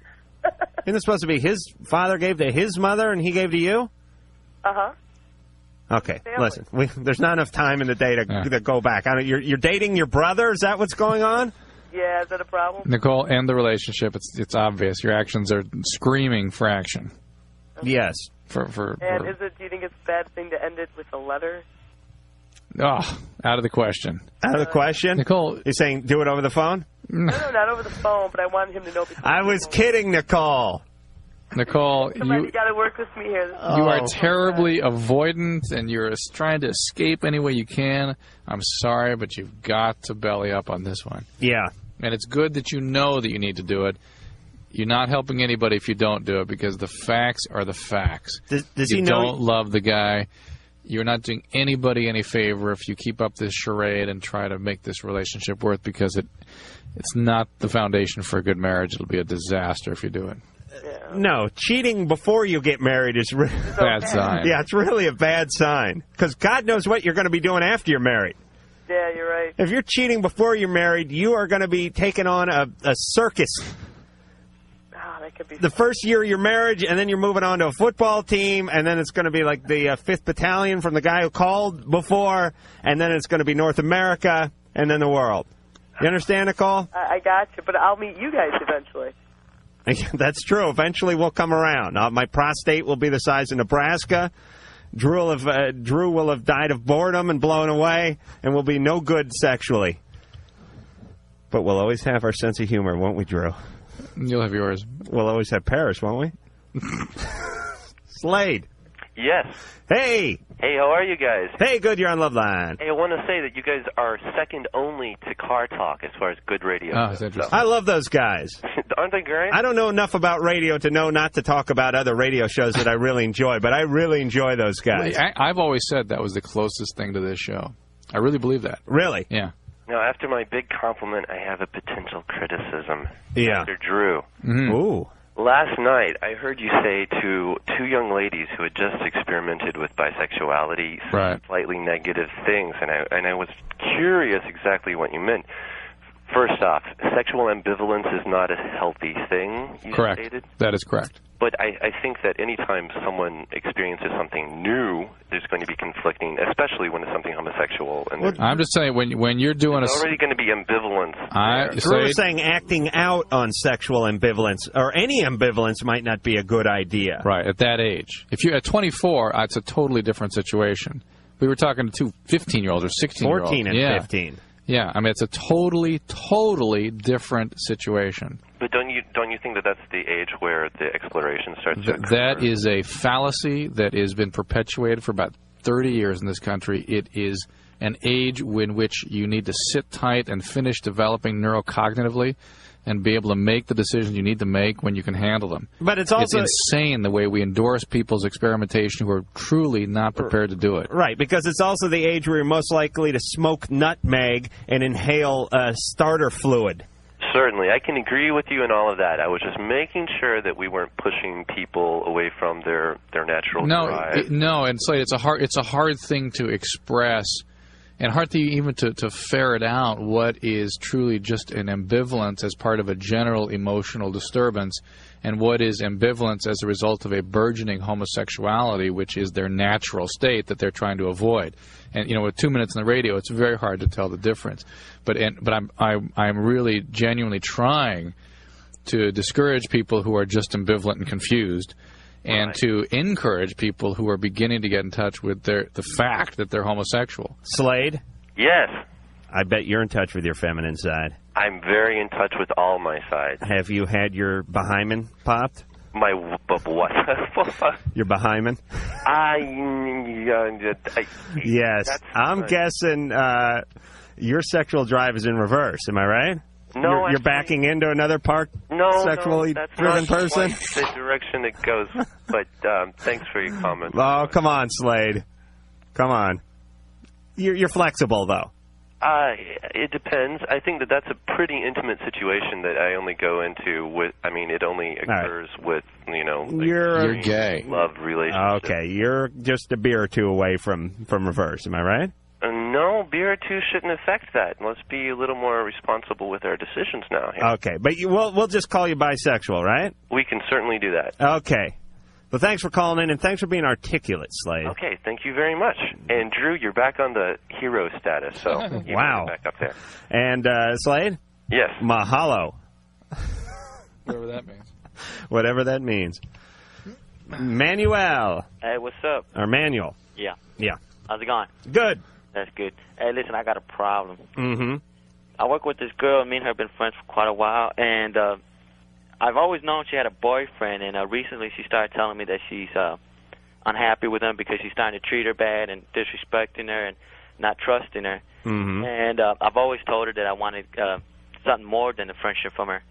it supposed to be his father gave to his mother and he gave to you? Uh-huh. Okay, listen. There's not enough time in the day to go back. You're dating your brother? Is that what's going on? Yeah, is that a problem? Nicole, end the relationship. It's obvious. Your actions are screaming for action. Okay. Yes. Do you think it's a bad thing to end it with a letter? Oh, out of the question. Out of the question? Nicole. You're saying do it over the phone? No, not over the phone, but I wanted him to know before. I was kidding, Nicole. Nicole, you got to work with me here. You are terribly avoidant, and you're trying to escape any way you can. I'm sorry, but you've got to belly up on this one. Yeah. And it's good that you know that you need to do it. You're not helping anybody if you don't do it, because the facts are the facts. Does you he know don't love the guy. You're not doing anybody any favor if you keep up this charade and try to make this relationship work, because it's not the foundation for a good marriage. It'll be a disaster if you do it. No, cheating before you get married is a bad sign. Yeah, it's really a bad sign, because God knows what you're going to be doing after you're married. Yeah, you're right. If you're cheating before you're married, you are going to be taking on a circus. That could be the first year of your marriage, and then you're moving on to a football team, and then it's going to be like the 5th Battalion from the guy who called before, and then it's going to be North America, and then the world. You understand, Nicole? I got you, but I'll meet you guys eventually. That's true. Eventually we'll come around. My prostate will be the size of Nebraska. Drew will have died of boredom and blown away, and will be no good sexually. But we'll always have our sense of humor, won't we, Drew? You'll have yours. We'll always have Paris, won't we? Slade. Yes. Hey. Hey, how are you guys? Hey, good. You're on Loveline. Hey, I want to say that you guys are second only to Car Talk as far as good radio. Oh, that's interesting. I love those guys. Aren't they great? I don't know enough about radio to know not to talk about other radio shows that I really enjoy, but I really enjoy those guys. I've always said that was the closest thing to this show. I really believe that. Really? Yeah. Now, after my big compliment, I have a potential criticism. Yeah. Dr. Drew. Mm-hmm. Ooh. Last night, I heard you say to two young ladies who had just experimented with bisexuality some slightly negative things, and I was curious exactly what you meant. First off, sexual ambivalence is not a healthy thing, you Correct. stated. That is correct. But I think that anytime someone experiences something new, there's going to be conflicting, especially when it's something homosexual. And I'm just saying, when you're doing there's already going to be ambivalence. Drew was saying acting out on sexual ambivalence, or any ambivalence, might not be a good idea. Right, at that age. If you're at 24, it's a totally different situation. We were talking to two 15-year-olds or 16-year-olds. 14 and 15. Yeah, I mean, it's a totally different situation. But don't you think that that's the age where the exploration starts to occur? That is a fallacy that has been perpetuated for about 30 years in this country. It is an age in which you need to sit tight and finish developing neurocognitively and be able to make the decisions you need to make when you can handle them. But it's also insane the way we endorse people's experimentation who are truly not prepared to do it. Right, because it's also the age where you're most likely to smoke nutmeg and inhale starter fluid. Certainly. I can agree with you in all of that. I was just making sure that we weren't pushing people away from their natural drive. No, and so it's a hard thing to express, and hard to even to ferret out what is truly just an ambivalence as part of a general emotional disturbance, and what is ambivalence as a result of a burgeoning homosexuality, which is their natural state that they're trying to avoid. And with 2 minutes on the radio, it's very hard to tell the difference. But I'm really genuinely trying to discourage people who are just ambivalent and confused, and to encourage people who are beginning to get in touch with the fact that they're homosexual. Slade? Yes. I bet you're in touch with your feminine side. I'm very in touch with all my sides. Have you had your behymen popped? My what? Your behymen? Yes. I'm guessing your sexual drive is in reverse. Am I right? No, you're backing into another sexually driven person? That's not the direction it goes. But thanks for your comment. Oh, come on, Slade. Come on. You're flexible, though. It depends. I think that's a pretty intimate situation that I only go into with. I mean, it only occurs with you're gay love relationship. Okay, you're just a beer or two away from reverse. Am I right? No, beer or two shouldn't affect that. Let's be a little more responsible with our decisions now. Here. Okay, but we'll just call you bisexual, right? We can certainly do that. Okay. Well, thanks for calling in, and thanks for being articulate, Slade. Okay, thank you very much. And, Drew, you're back on the hero status, so you wow. Back up there. And, Slade? Yes. Mahalo. Whatever that means. Whatever that means. Manuel. Hey, what's up? Or Manuel. Yeah. Yeah. How's it going? Good. That's good. Hey, listen, I got a problem. Mm-hmm. I work with this girl, and me and her have been friends for quite a while, and I've always known she had a boyfriend, and recently she started telling me that she's unhappy with him because he's starting to treat her bad and disrespecting her and not trusting her. Mm-hmm. And I've always told her that I wanted something more than a friendship from her.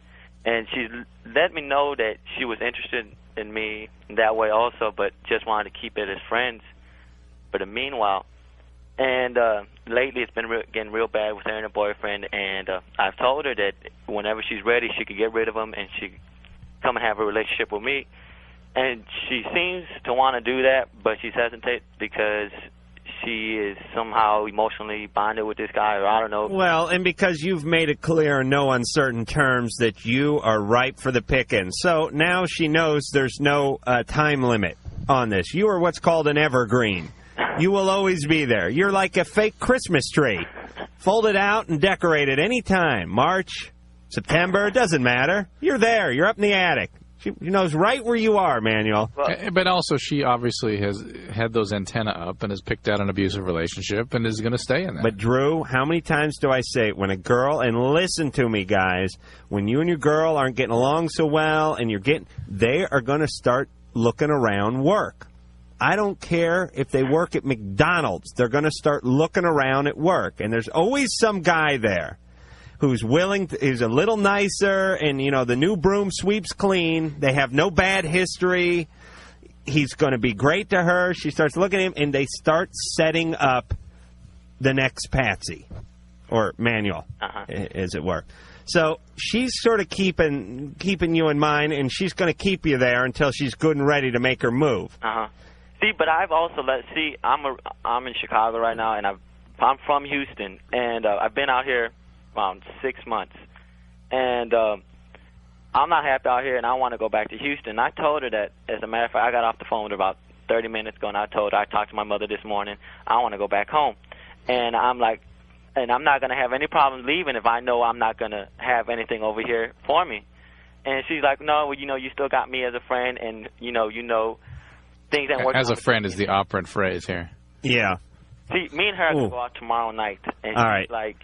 And she let me know that she was interested in me that way also, but just wanted to keep it as friends. But meanwhile, and lately it's been getting real bad with her and her boyfriend, and I've told her that whenever she's ready, she could get rid of him and she could come and have a relationship with me. And she seems to want to do that, but she's hesitant because she is somehow emotionally bonded with this guy, or I don't know. Well, and because you've made it clear in no uncertain terms that you are ripe for the picking. So now she knows there's no time limit on this. You are what's called an evergreen. You will always be there. You're like a fake Christmas tree. Fold it out and decorate it any time. March, September, it doesn't matter. You're there. You're up in the attic. She knows right where you are, Manuel. But also, she obviously has had those antennae up and has picked out an abusive relationship and is going to stay in that. But, Drew, how many times do I say it? When a girl, and listen to me, guys, when you and your girl aren't getting along so well and they are going to start looking around work. I don't care if they work at McDonald's. They're going to start looking around at work. And there's always some guy there who's who's a little nicer, and, you know, the new broom sweeps clean. They have no bad history. He's going to be great to her. She starts looking at him, and they start setting up the next Patsy, or Manuel, as it were. So she's sort of keeping you in mind, and she's going to keep you there until she's good and ready to make her move. See, but I've also I'm in Chicago right now, and I'm from Houston, and I've been out here around 6 months, and I'm not happy out here, and I want to go back to Houston. I told her that, as a matter of fact, I got off the phone with her about 30 minutes ago, and I told her, I talked to my mother this morning, I want to go back home. And I'm like, and I'm not going to have any problem leaving if I know I'm not going to have anything over here for me. And she's like, no, well, you know, you still got me as a friend, and, you know, things that work. As a friend is the operant phrase here. Yeah. See, me and her are going to go out tomorrow night. And all she's right. like,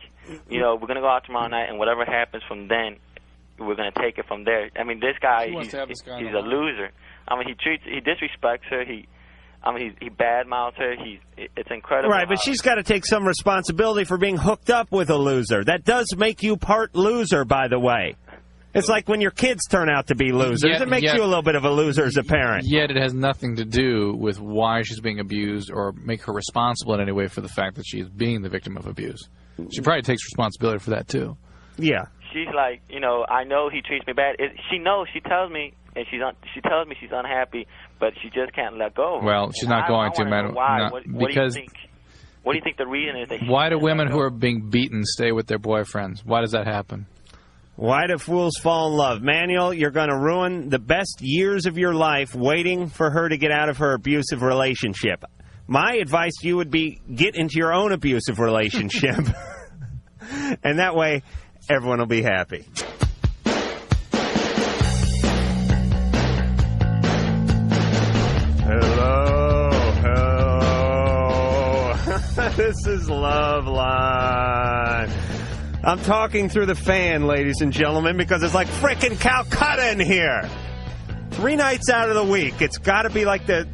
you know, we're going to go out tomorrow night, and whatever happens from then, we're going to take it from there. I mean, this guy, he's a loser. I mean, he disrespects her. He badmouths her. It's incredible. Right, but she's got to take some responsibility for being hooked up with a loser. That does make you part loser, by the way. It's like when your kids turn out to be losers. It makes you a little bit of a loser as a parent. Yet it has nothing to do with why she's being abused or make her responsible in any way for the fact that she is being the victim of abuse. She probably takes responsibility for that, too. Yeah. She's like, you know, I know he treats me bad. She knows. She tells me, and she tells me she's unhappy, but she just can't let go. Well, she's not going to, man. Why? What do you think? What do you think the reason is? That why do women who are being beaten stay with their boyfriends? Why does that happen? Why do fools fall in love? Manuel, you're going to ruin the best years of your life waiting for her to get out of her abusive relationship. My advice to you would be get into your own abusive relationship. And that way, everyone will be happy. Hello. This is Loveline. I'm talking through the fan, ladies and gentlemen, because it's like frickin' Calcutta in here. 3 nights out of the week. It's got to be like the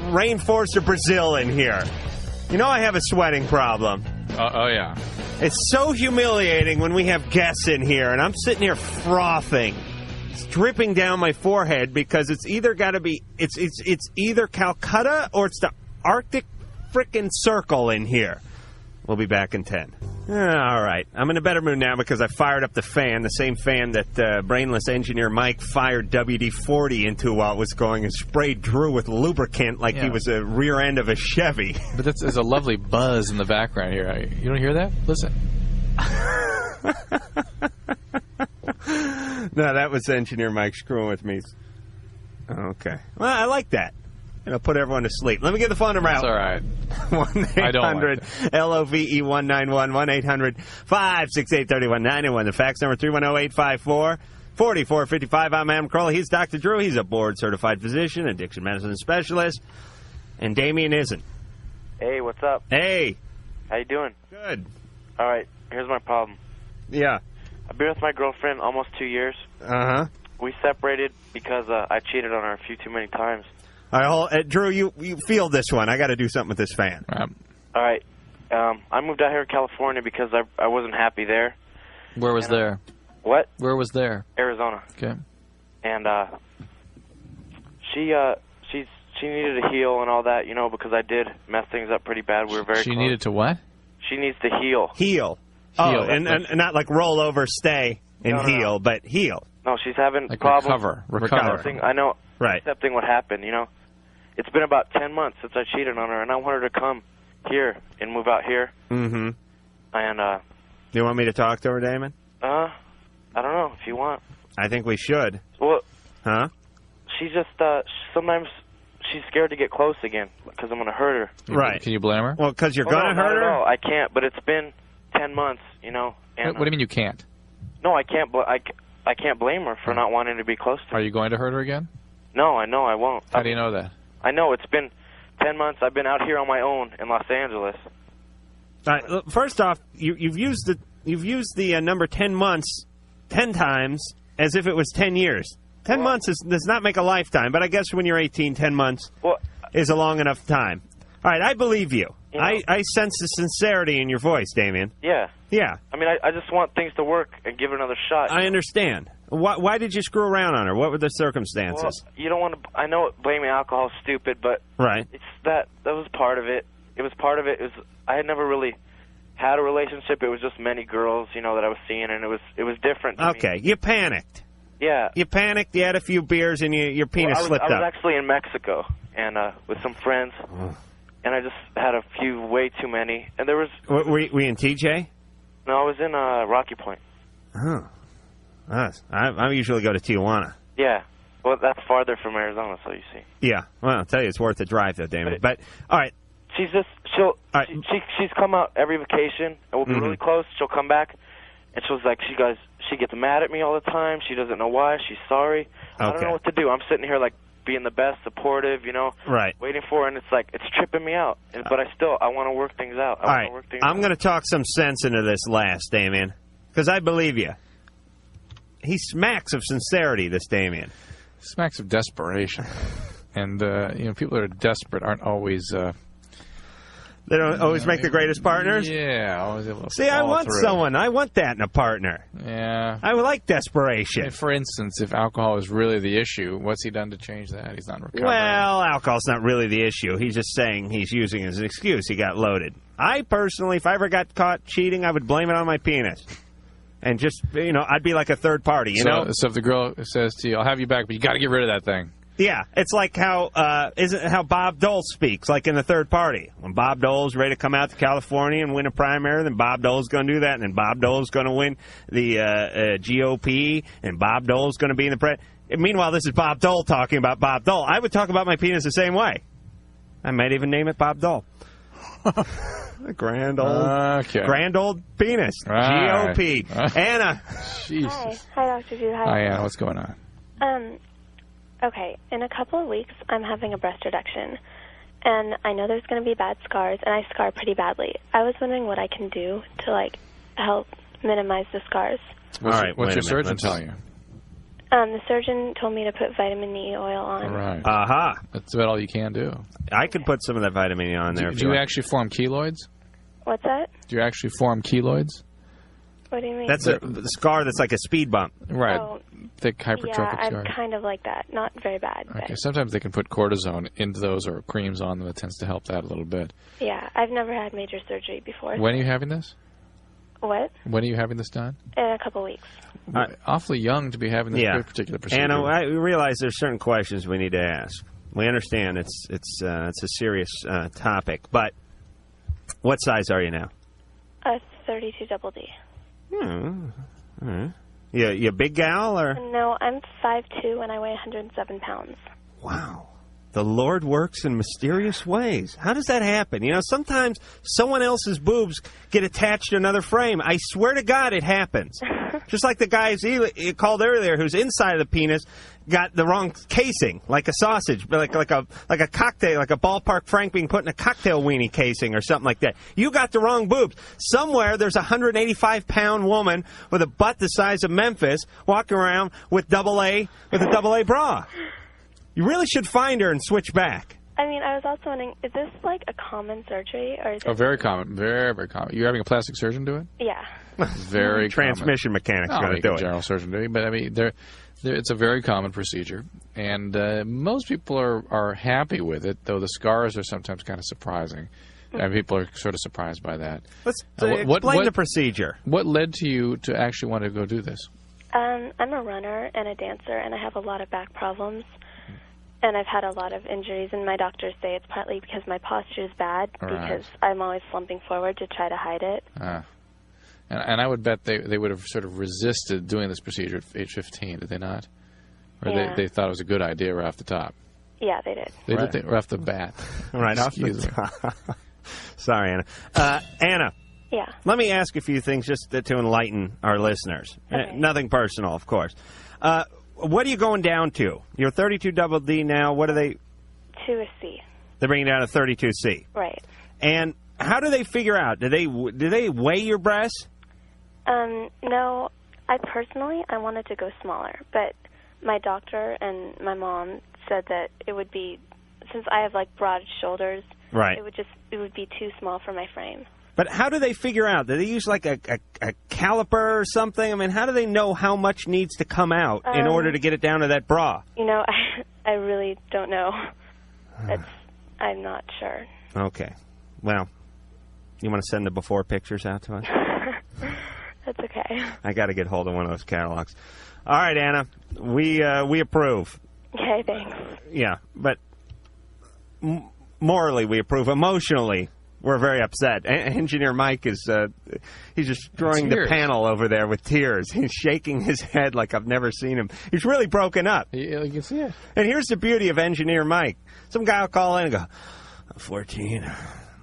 rainforest of Brazil in here. You know I have a sweating problem. Oh, yeah. It's so humiliating when we have guests in here, and I'm sitting here frothing. It's dripping down my forehead because it's either got to be, it's either Calcutta or it's the Arctic frickin' Circle in here. We'll be back in 10. All right. I'm in a better mood now because I fired up the fan, the same fan that brainless engineer Mike fired WD-40 into while it was going and sprayed Drew with lubricant like he was a rear end of a Chevy. But there's a lovely buzz in the background here. You don't hear that? Listen. No, that was engineer Mike screwing with me. Okay. Well, I like that. It'll put everyone to sleep. Let me get the phone number out. That's all right. 1-800-LOVE-191, 1-800-568-3191. The fax number 310-854-4455. I'm Adam Carolla. He's Dr. Drew. He's a board-certified physician, addiction medicine specialist. And Damien isn't. Hey, what's up? Hey. How you doing? Good. All right, here's my problem. Yeah. I've been with my girlfriend almost 2 years. Uh-huh. We separated because I cheated on her a few too many times. All right, Drew, you feel this one. I got to do something with this fan. All right. I moved out here to California because I wasn't happy there. Where was there? What? Where was there? Arizona. Okay. And she needed to heal and all that, you know, because I did mess things up pretty bad. We were very She close. needed to what? She needs to heal. Heal. Oh, and not like roll over, stay, and No. heal, but heal. No, she's having Like problems. recover. Accepting, I know. Right. Accepting what happened, you know. It's been about 10 months since I cheated on her, and I want her to come here and move out here. Mm-hmm. And, Do you want me to talk to her, Damon? I don't know if you want. I think we should. Well, huh? She's just, sometimes she's scared to get close again because I'm going to hurt her. Right. Can you blame her? Well, because you're Well, going to no, hurt not her? at all. I can't, but it's been 10 months, you know. And, What do you mean you can't? No, I can't. I can't blame her for not wanting to be close to me. Are you going to hurt her again? No, I know I won't. How do you know that? I know. It's been 10 months. I've been out here on my own in Los Angeles. All right, look, first off, you've used the number 10 months 10 times as if it was 10 years. 10 months does not make a lifetime, but I guess when you're 18, 10 months. Well, is a long enough time. All right, I believe you. I sense the sincerity in your voice, Damien. Yeah. Yeah. I mean, I just want things to work and give it another shot. I understand. Why did you screw around on her? What were the circumstances? Well, you don't want to. I know blaming alcohol is stupid, but right. It's that was part of it. It was part of it. I had never really had a relationship. It was just many girls, that I was seeing, and it was different to me. You panicked. Yeah. You panicked, you had a few beers, and your penis slipped up. I was actually in Mexico, and with some friends, and I just had a few, way too many. And there was... Were you in TJ? No, I was in Rocky Point. Oh. I usually go to Tijuana. Yeah. Well, that's farther from Arizona, so you see. Yeah. Well, I'll tell you, it's worth the drive, though, Damon. But, all right. She's come out every vacation, and we'll be really close. She'll come back, and she gets mad at me all the time. She doesn't know why. She's sorry. I don't know what to do. I'm sitting here, being the best, supportive, right. waiting for her, and it's tripping me out. But I want to work things out. All right. I'm going to talk some sense into this last, Damien, because I believe you. He smacks of sincerity, this Damien. Smacks of desperation. And, people that are desperate aren't always... They don't always make the greatest partners? Yeah, always able to See, I want someone. I want that in a partner. Yeah. I would like desperation. And for instance, if alcohol is really the issue, what's he done to change that? He's not recovering. Well, alcohol's not really the issue. He's just saying he's using it as an excuse. He got loaded. I personally, if I ever got caught cheating, I would blame it on my penis. And just, I'd be like a third party, So if the girl says to you, I'll have you back, but you got to get rid of that thing. Yeah, it's like how Bob Dole speaks, like in the third party. When Bob Dole's ready to come out to California and win a primary, then Bob Dole's going to do that, and then Bob Dole's going to win the GOP, and Bob Dole's going to be in the president. Meanwhile, this is Bob Dole talking about Bob Dole. I would talk about my penis the same way. I might even name it Bob Dole. A grand old penis. Right. GOP. Anna. Jesus. Hi, Dr. Drew. Hi, Anna. What's going on? Okay, in a couple of weeks, I'm having a breast reduction, and I know there's going to be bad scars, and I scar pretty badly. I was wondering what I can do to, help minimize the scars. What's your surgeon tell you? The surgeon told me to put vitamin E oil on. Right. Aha. That's about all you can do. I could put some of that vitamin E on there. Do you actually form keloids? What's that? Do you actually form keloids? What do you mean? That's a scar that's like a speed bump. Right. Oh, thick hypertrophic scar. I'm kind of like that. Not very bad. Okay. Sometimes they can put cortisone into those or creams on them. That tends to help that a little bit. Yeah. I've never had major surgery before. When are you having this? What? When are you having this done? In a couple weeks. Awfully young to be having this particular procedure. Anna, I realize there's certain questions we need to ask. We understand it's a serious topic, but what size are you now? 32 double D. You a big gal or? No, I'm 5'2" and I weigh 107 pounds. Wow. The Lord works in mysterious ways. How does that happen? Sometimes someone else's boobs get attached to another frame. I swear to God it happens. Just like the guy he called earlier whose inside of the penis got the wrong casing, like a sausage, like a cocktail, like a ballpark Frank being put in a cocktail weenie casing or something like that. You got the wrong boobs. Somewhere there's a 185-pound woman with a butt the size of Memphis walking around with a double A bra. You really should find her and switch back. I mean, I was also wondering, is this like a common surgery? Or is it very common. Very, very common. You're having a plastic surgeon do it? Yeah. Very Transmission mechanic's going to do it. General surgeon do it. But, I mean, it's a very common procedure. And most people are happy with it, though the scars are sometimes kind of surprising. And people are sort of surprised by that. Let's explain the procedure. What led to you to actually want to go do this? I'm a runner and a dancer, and I have a lot of back problems. And I've had a lot of injuries, and my doctors say it's partly because my posture is bad, because I'm always slumping forward to try to hide it. And I would bet they would have sort of resisted doing this procedure at age 15, did they not? Or they thought it was a good idea right off the top? Yeah, they did. They did right off the bat. Right off the top. Sorry, Anna. Anna. Yeah. Let me ask a few things just to enlighten our listeners. Okay. Nothing personal, of course. What are you going down to? You're 32 double D now. What are they? To a C. They're bringing down a 32C. Right. And how do they figure out? Do they weigh your breasts? No. I wanted to go smaller, but my doctor and my mom said that it would be since I have like broad shoulders, Right. it would be too small for my frame. But how do they figure out? Do they use like a caliper or something? I mean, how do they know how much needs to come out in order to get it down to that bra? You know, I really don't know. I'm not sure. Okay. Well, you want to send the before pictures out to us? That's okay. I got to get hold of one of those catalogs. All right, Anna, we approve. Okay, thanks. Yeah, but morally we approve. Emotionally, we're very upset. Engineer Mike is he's destroying the panel over there with tears. He's shaking his head like I've never seen him. He's really broken up. You can see it. And here's the beauty of Engineer Mike. Some guy will call in and go, I'm 14,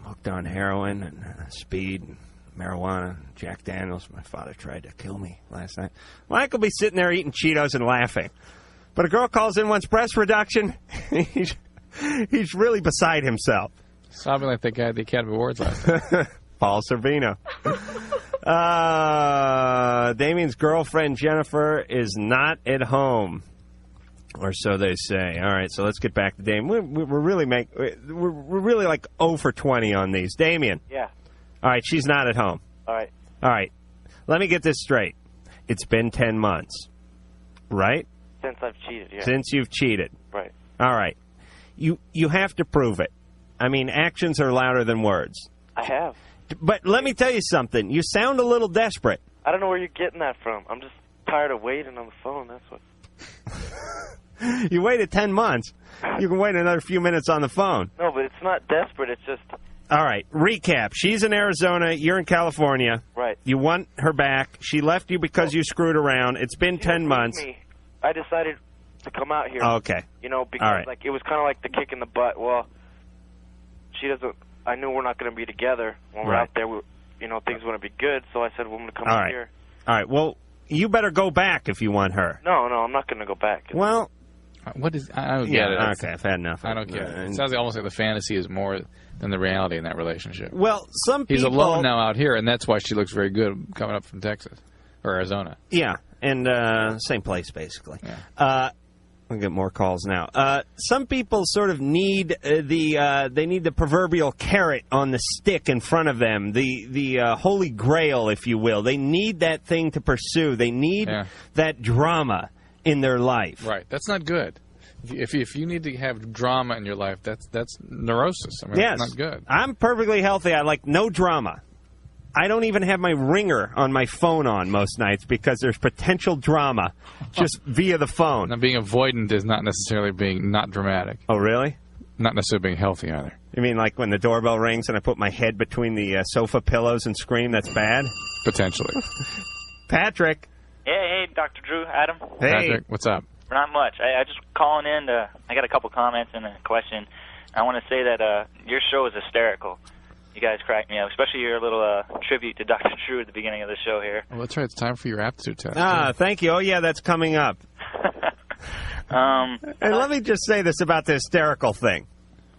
hooked on heroin and speed and marijuana, Jack Daniels. My father tried to kill me last night. Mike will be sitting there eating Cheetos and laughing. But a girl calls in, wants breast reduction. He's really beside himself. Sobbing like that guy at the Academy Awards last night. Paul Servino. Damien's girlfriend, Jennifer, is not at home. Or so they say. All right, so let's get back to Damien. We're really like 0 for 20 on these. Damien. Yeah. All right, she's not at home. All right. All right. Let me get this straight. It's been 10 months, right? Since I've cheated, yeah. Since you've cheated. Right. All right. You have to prove it. I mean, actions are louder than words. I have. But let me tell you something. You sound a little desperate. I don't know where you're getting that from. I'm just tired of waiting on the phone, that's what. You waited 10 months. You can wait another few minutes on the phone. No, but it's not desperate, it's just... All right, recap. She's in Arizona. You're in California. Right. You want her back. She left you because you screwed around. It's been 10 months. I decided to come out here. Okay. You know, because like it was kind of like the kick in the butt. Well, she doesn't... I knew we're not going to be together when we're out there. Things wouldn't be good, so I said, well, I'm going to come out here. All right, well, you better go back if you want her. No, I'm not going to go back. Well... What is... I don't get it. Okay, I've had enough. I don't get it. It sounds almost like the fantasy is more than the reality in that relationship. Well, some people... He's alone now out here, and that's why she looks very good coming up from Texas or Arizona. Yeah, and same place, basically. Yeah. We'll get more calls now. Some people sort of need the proverbial carrot on the stick in front of them, the holy grail, if you will. They need that thing to pursue. They need that drama in their life. Right. That's not good. If you need to have drama in your life, that's neurosis. I mean, yes. That's not good. I'm perfectly healthy. I like no drama. I don't even have my ringer on my phone on most nights because there's potential drama just via the phone. Now, being avoidant is not necessarily being not dramatic. Oh, really? Not necessarily being healthy either. You mean like when the doorbell rings and I put my head between the sofa pillows and scream, that's bad? Potentially. Patrick. Hey, Dr. Drew, Adam. Hey. Patrick, what's up? Not much. I just calling in I got a couple comments and a question. I want to say that your show is hysterical. You guys crack me up, especially your little tribute to Dr. Drew at the beginning of the show here. Well, that's right. It's time for your aptitude test. Thank you. Oh, yeah, that's coming up. And let me just say this about the hysterical thing.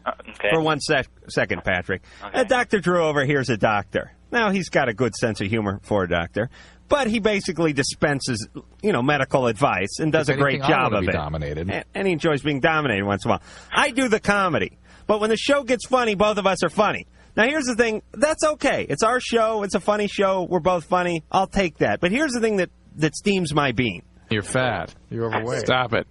Okay. For one second, Patrick. Okay. Dr. Drew over here is a doctor. Now, he's got a good sense of humor for a doctor, but he basically dispenses, medical advice and does a great job of it. Dominated. And he enjoys being dominated once in a while. I do the comedy, but when the show gets funny, both of us are funny. Now, here's the thing. That's okay. It's our show. It's a funny show. We're both funny. I'll take that. But here's the thing that steams my bean. You're fat. You're overweight. Stop it.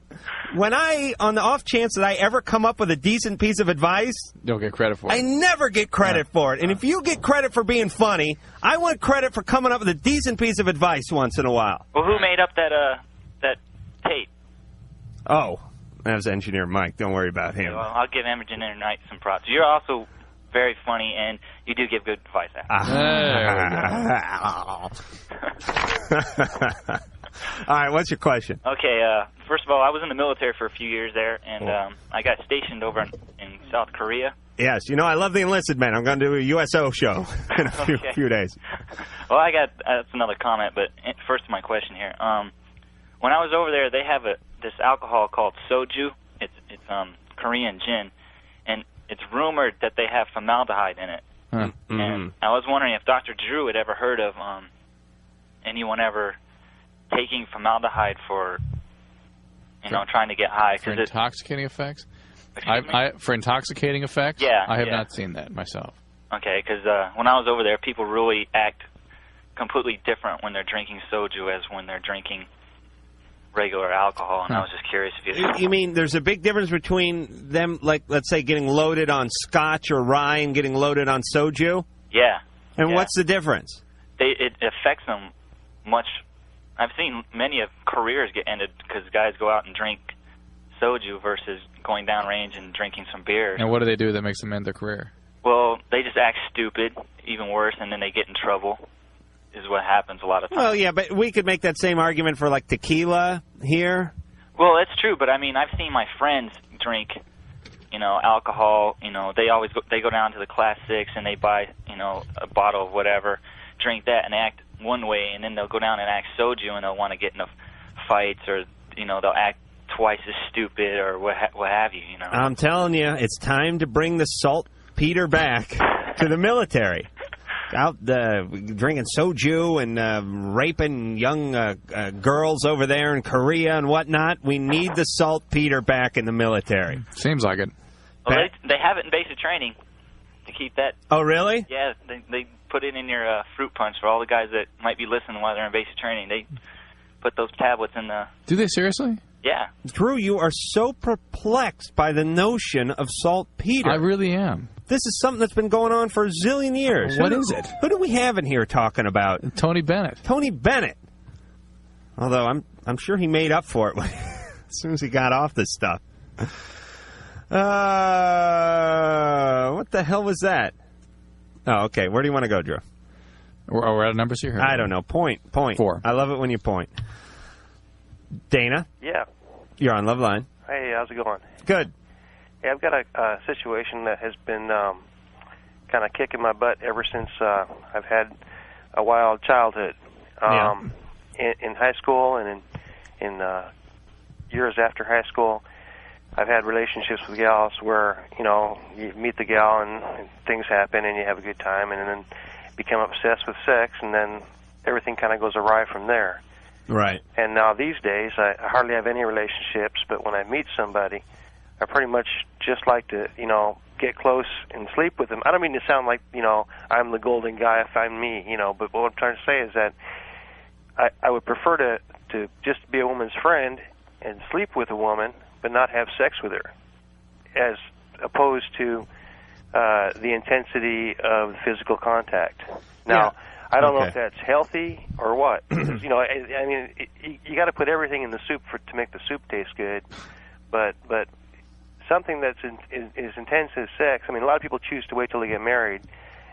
When on the off chance that I ever come up with a decent piece of advice, don't get credit for it. I never get credit for it. And if you get credit for being funny, I want credit for coming up with a decent piece of advice once in a while. Well, who made up that tape? Oh, that was Engineer Mike. Don't worry about him. Well, I'll give Engineer Knight some props. You're also very funny, and you do give good advice after. All right, what's your question? Okay, first of all, I was in the military for a few years there, and I got stationed over in South Korea. Yes, I love the enlisted men. I'm going to do a USO show in a few days. Well, that's another comment, but first my question here. When I was over there, they have this alcohol called soju. It's Korean gin, and it's rumored that they have formaldehyde in it. Mm-hmm. And I was wondering if Dr. Drew had ever heard of anyone ever taking formaldehyde for, trying to get high. For intoxicating effects? For intoxicating effects? Yeah, I have yeah. not seen that myself. Okay, because when I was over there, people really act completely different when they're drinking soju as when they're drinking regular alcohol, and I was just curious if You mean there's a big difference between them, like, let's say, getting loaded on scotch or rye and getting loaded on soju? Yeah. And yeah. what's the difference? It affects them much. I've seen many of careers get ended because guys go out and drink soju versus going downrange and drinking some beers. And what do they do that makes them end their career? Well, they just act stupid, even worse, and then they get in trouble, is what happens a lot of times. Well, yeah, but we could make that same argument for, like, tequila here. Well, that's true, but I mean, I've seen my friends drink, alcohol. They go down to the Class 6 and they buy, a bottle of whatever, drink that and act one way, and then they'll go down and act soju and they'll want to get into fights, or they'll act twice as stupid or what have you. I'm telling you, it's time to bring the saltpeter back to the military. Out drinking soju and raping young girls over there in Korea and whatnot. We need the saltpeter back in the military. Seems like it. Well, they have it in basic training to keep that. Oh, really? Yeah, they put it in your fruit punch for all the guys that might be listening while they're in basic training. They put those tablets in the... Do they seriously? Yeah. Drew, you are so perplexed by the notion of saltpeter. I really am. This is something that's been going on for a zillion years. What is it? Who do we have in here talking about? Tony Bennett. Tony Bennett. Although I'm sure he made up for it as soon as he got off this stuff. What the hell was that? Oh, okay. Where do you want to go, Drew? We're out of numbers here? I don't know. Point. 4. I love it when you point. Dana? Yeah. You're on Loveline. Hey, how's it going? Good. Hey, I've got a situation that has been kind of kicking my butt ever since I've had a wild childhood. In high school and in years after high school, I've had relationships with gals where, you meet the gal and things happen and you have a good time and then become obsessed with sex, and then everything kind of goes awry from there. Right. And now these days, I hardly have any relationships, but when I meet somebody, I pretty much just like to, get close and sleep with them. I don't mean to sound like, I'm the golden guy if I'm me, but what I'm trying to say is that I would prefer to just be a woman's friend and sleep with a woman, but not have sex with her, as opposed to the intensity of physical contact. Now, I don't know if that's healthy or what. Because, I mean, you got to put everything in the soup to make the soup taste good. But something that's as intense as sex. I mean, a lot of people choose to wait till they get married,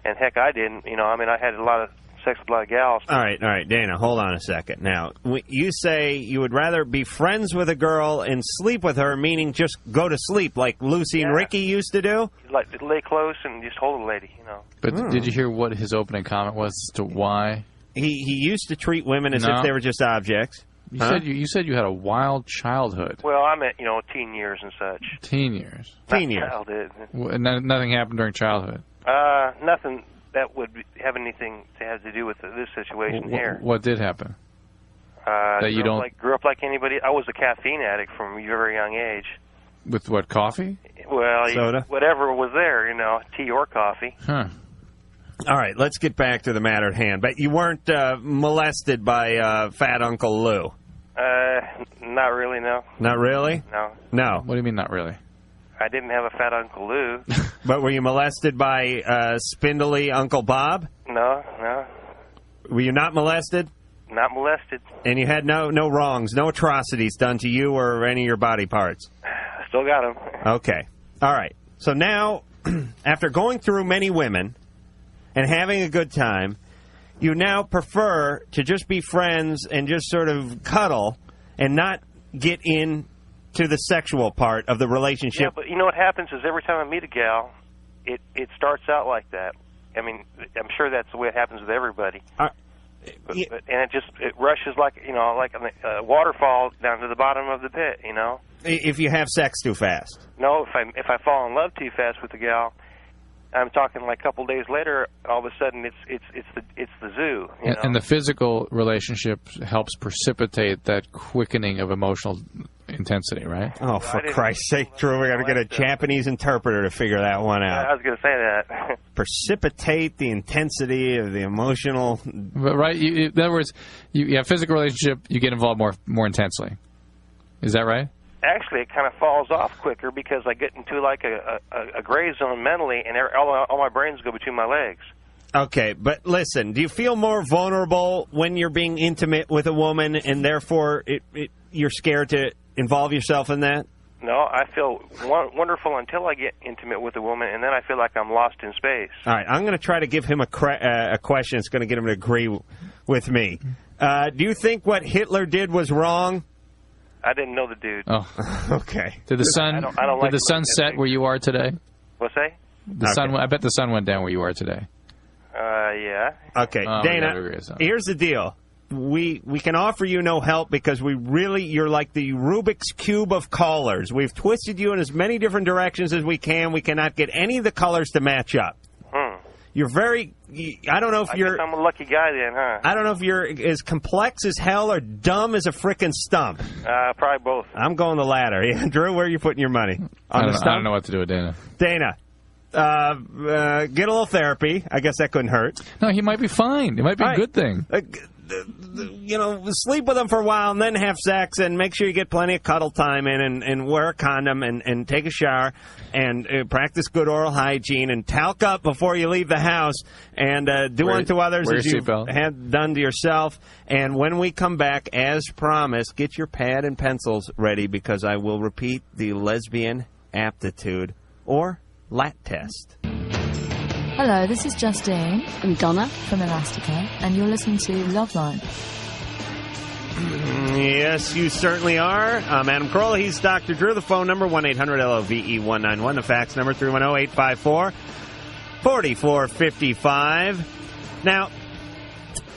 and heck, I didn't. I mean, I had a lot of sex with a lot of gals. All right, Dana, hold on a second. Now, you say you would rather be friends with a girl and sleep with her, meaning just go to sleep like Lucy and Ricky used to do? Like lay close and just hold a lady, But did you hear what his opening comment was as to why? He used to treat women as if they were just objects. You said you had a wild childhood. Well, I meant, teen years and such. Teen years. Childhood. Nothing happened during childhood? Nothing that would have anything to have to do with this situation here. What did happen? That you don't grew up like anybody. I was a caffeine addict from a very young age. With what, coffee? Well, soda? Whatever was there, tea or coffee. Huh. All right, let's get back to the matter at hand. But you weren't molested by Fat Uncle Lou? Not really, no. Not really? No. What do you mean, not really? I didn't have a fat Uncle Lou. But were you molested by spindly Uncle Bob? No. Were you not molested? Not molested. And you had no wrongs, no atrocities done to you or any of your body parts? I still got them. Okay. All right. So now, after going through many women and having a good time, you now prefer to just be friends and just sort of cuddle and not get into the sexual part of the relationship. Yeah, but what happens is every time I meet a gal, it starts out like that. I mean, I'm sure that's the way it happens with everybody. And it rushes like a waterfall down to the bottom of the pit. If you have sex too fast. No, if I fall in love too fast with a gal, I'm talking like a couple days later. All of a sudden, it's the zoo. And the physical relationship helps precipitate that quickening of emotional intensity, right? Oh, for Christ's sake, Drew, we got to get a Japanese interpreter to figure that one out. I was going to say that. Precipitate the intensity of the emotional... But, right? In other words, you have a physical relationship, you get involved more intensely. Is that right? Actually, it kind of falls off quicker because I get into like a gray zone mentally, and all my brains go between my legs. Okay, but listen, do you feel more vulnerable when you're being intimate with a woman, and therefore you're scared to involve yourself in that? No, I feel wonderful until I get intimate with a woman, and then I feel like I'm lost in space. All right, I'm going to try to give him a question that's going to get him to agree with me. Do you think what Hitler did was wrong? I didn't know the dude. Oh, okay. Did the sun? Did the sun set where you are today? What's that? The sun. I bet the sun went down where you are today. Yeah. Okay, Dana. Here's the deal. We can offer you no help because you're like the Rubik's Cube of callers. We've twisted you in as many different directions as we can. We cannot get any of the colors to match up. You're I don't know if you're... I'm a lucky guy then, huh? I don't know if you're as complex as hell or dumb as a frickin' stump. Probably both. I'm going the latter. Yeah, Drew, where are you putting your money? On the stump? I don't know what to do with Dana. Dana, get a little therapy. I guess that couldn't hurt. No, he might be fine. It might be a good thing. Sleep with him for a while and then have sex, and make sure you get plenty of cuddle time in, and wear a condom and take a shower and practice good oral hygiene and talc up before you leave the house and do unto others as you've had done to yourself. And when we come back, as promised, get your pad and pencils ready because I will repeat the lesbian aptitude or lat test. Hello, this is Justine. I'm Donna from Elastica, and you're listening to Loveline. Yes, you certainly are. I'm Adam Carolla. He's Dr. Drew. The phone number, 1-800-LOVE-191. The fax number, 310-854-4455. Now,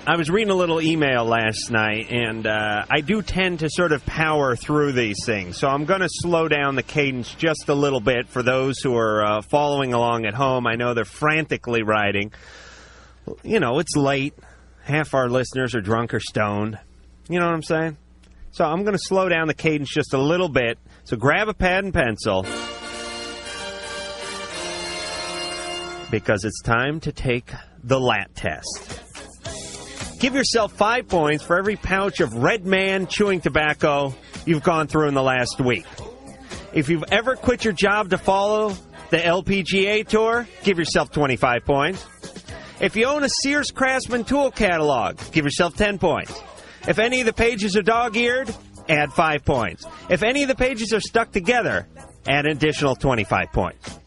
I was reading a little email last night, and I do tend to sort of power through these things. So I'm going to slow down the cadence just a little bit for those who are following along at home. I know they're frantically writing. You know, it's late. Half our listeners are drunk or stoned. You know what I'm saying? So I'm going to slow down the cadence just a little bit. So grab a pad and pencil, because it's time to take the lat test. Give yourself 5 points for every pouch of Red Man chewing tobacco you've gone through in the last week. If you've ever quit your job to follow the LPGA Tour, give yourself 25 points. If you own a Sears Craftsman tool catalog, give yourself 10 points. If any of the pages are dog-eared, add 5 points. If any of the pages are stuck together, add an additional 25 points.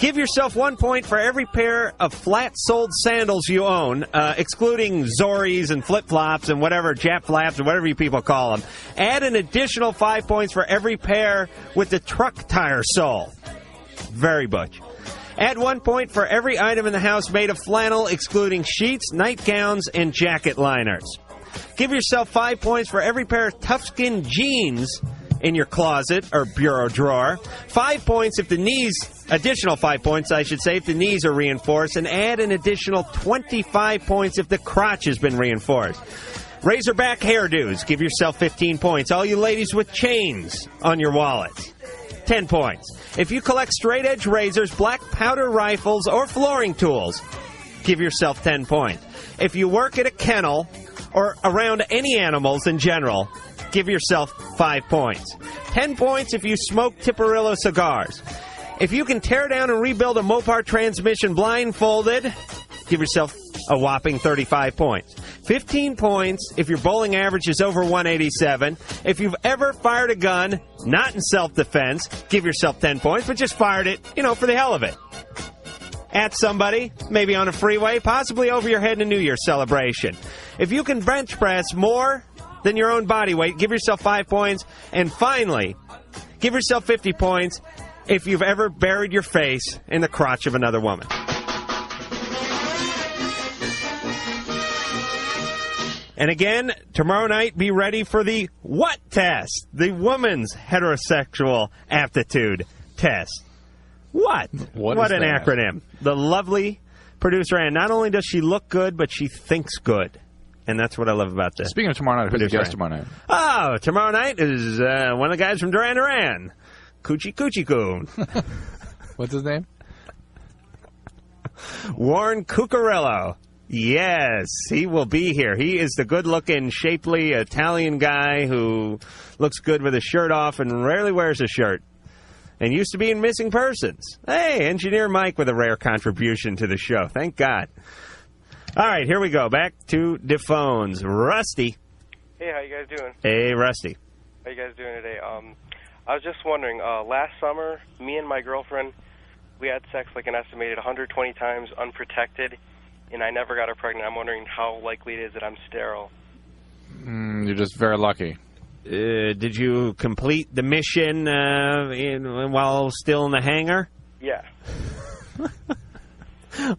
Give yourself 1 point for every pair of flat-soled sandals you own, excluding Zoris and flip-flops and whatever, Jap flaps or whatever you people call them. Add an additional 5 points for every pair with the truck tire sole. Very butch. Add 1 point for every item in the house made of flannel, excluding sheets, nightgowns, and jacket liners. Give yourself 5 points for every pair of tough-skin jeans in your closet or bureau drawer. 5 points if the knees, additional 5 points, I should say, if the knees are reinforced, and add an additional 25 points if the crotch has been reinforced. Razorback hairdos, give yourself 15 points. All you ladies with chains on your wallets, 10 points. If you collect straight-edge razors, black powder rifles, or flooring tools, give yourself 10 points. If you work at a kennel or around any animals in general, give yourself 5 points. 10 points if you smoke Tipperillo cigars. If you can tear down and rebuild a Mopar transmission blindfolded, give yourself a whopping 35 points. 15 points if your bowling average is over 187. If you've ever fired a gun, not in self-defense, give yourself 10 points, but just fired it, for the hell of it. At somebody, maybe on a freeway, possibly over your head in a New Year's celebration. If you can bench press more than your own body weight, give yourself 5 points. And finally, give yourself 50 points if you've ever buried your face in the crotch of another woman. And again, tomorrow night, be ready for the what test? The woman's heterosexual aptitude test. What? What an acronym. The lovely producer Ann, not only does she look good, but she thinks good. And that's what I love about this. Speaking of tomorrow night, who's the guest tomorrow night? Oh, tomorrow night is one of the guys from Duran Duran. Coochie Coochie Coon. What's his name? Warren Cucurello. Yes, he will be here. He is the good-looking, shapely Italian guy who looks good with his shirt off and rarely wears a shirt. And used to be in Missing Persons. Hey, Engineer Mike with a rare contribution to the show. Thank God. All right, here we go. Back to the phones. Rusty. Hey, how you guys doing? Hey, Rusty. How you guys doing today? I was just wondering, last summer, me and my girlfriend, we had sex like an estimated 120 times unprotected, and I never got her pregnant. I'm wondering how likely it is that I'm sterile. You're just very lucky. Did you complete the mission while still in the hangar? Yeah.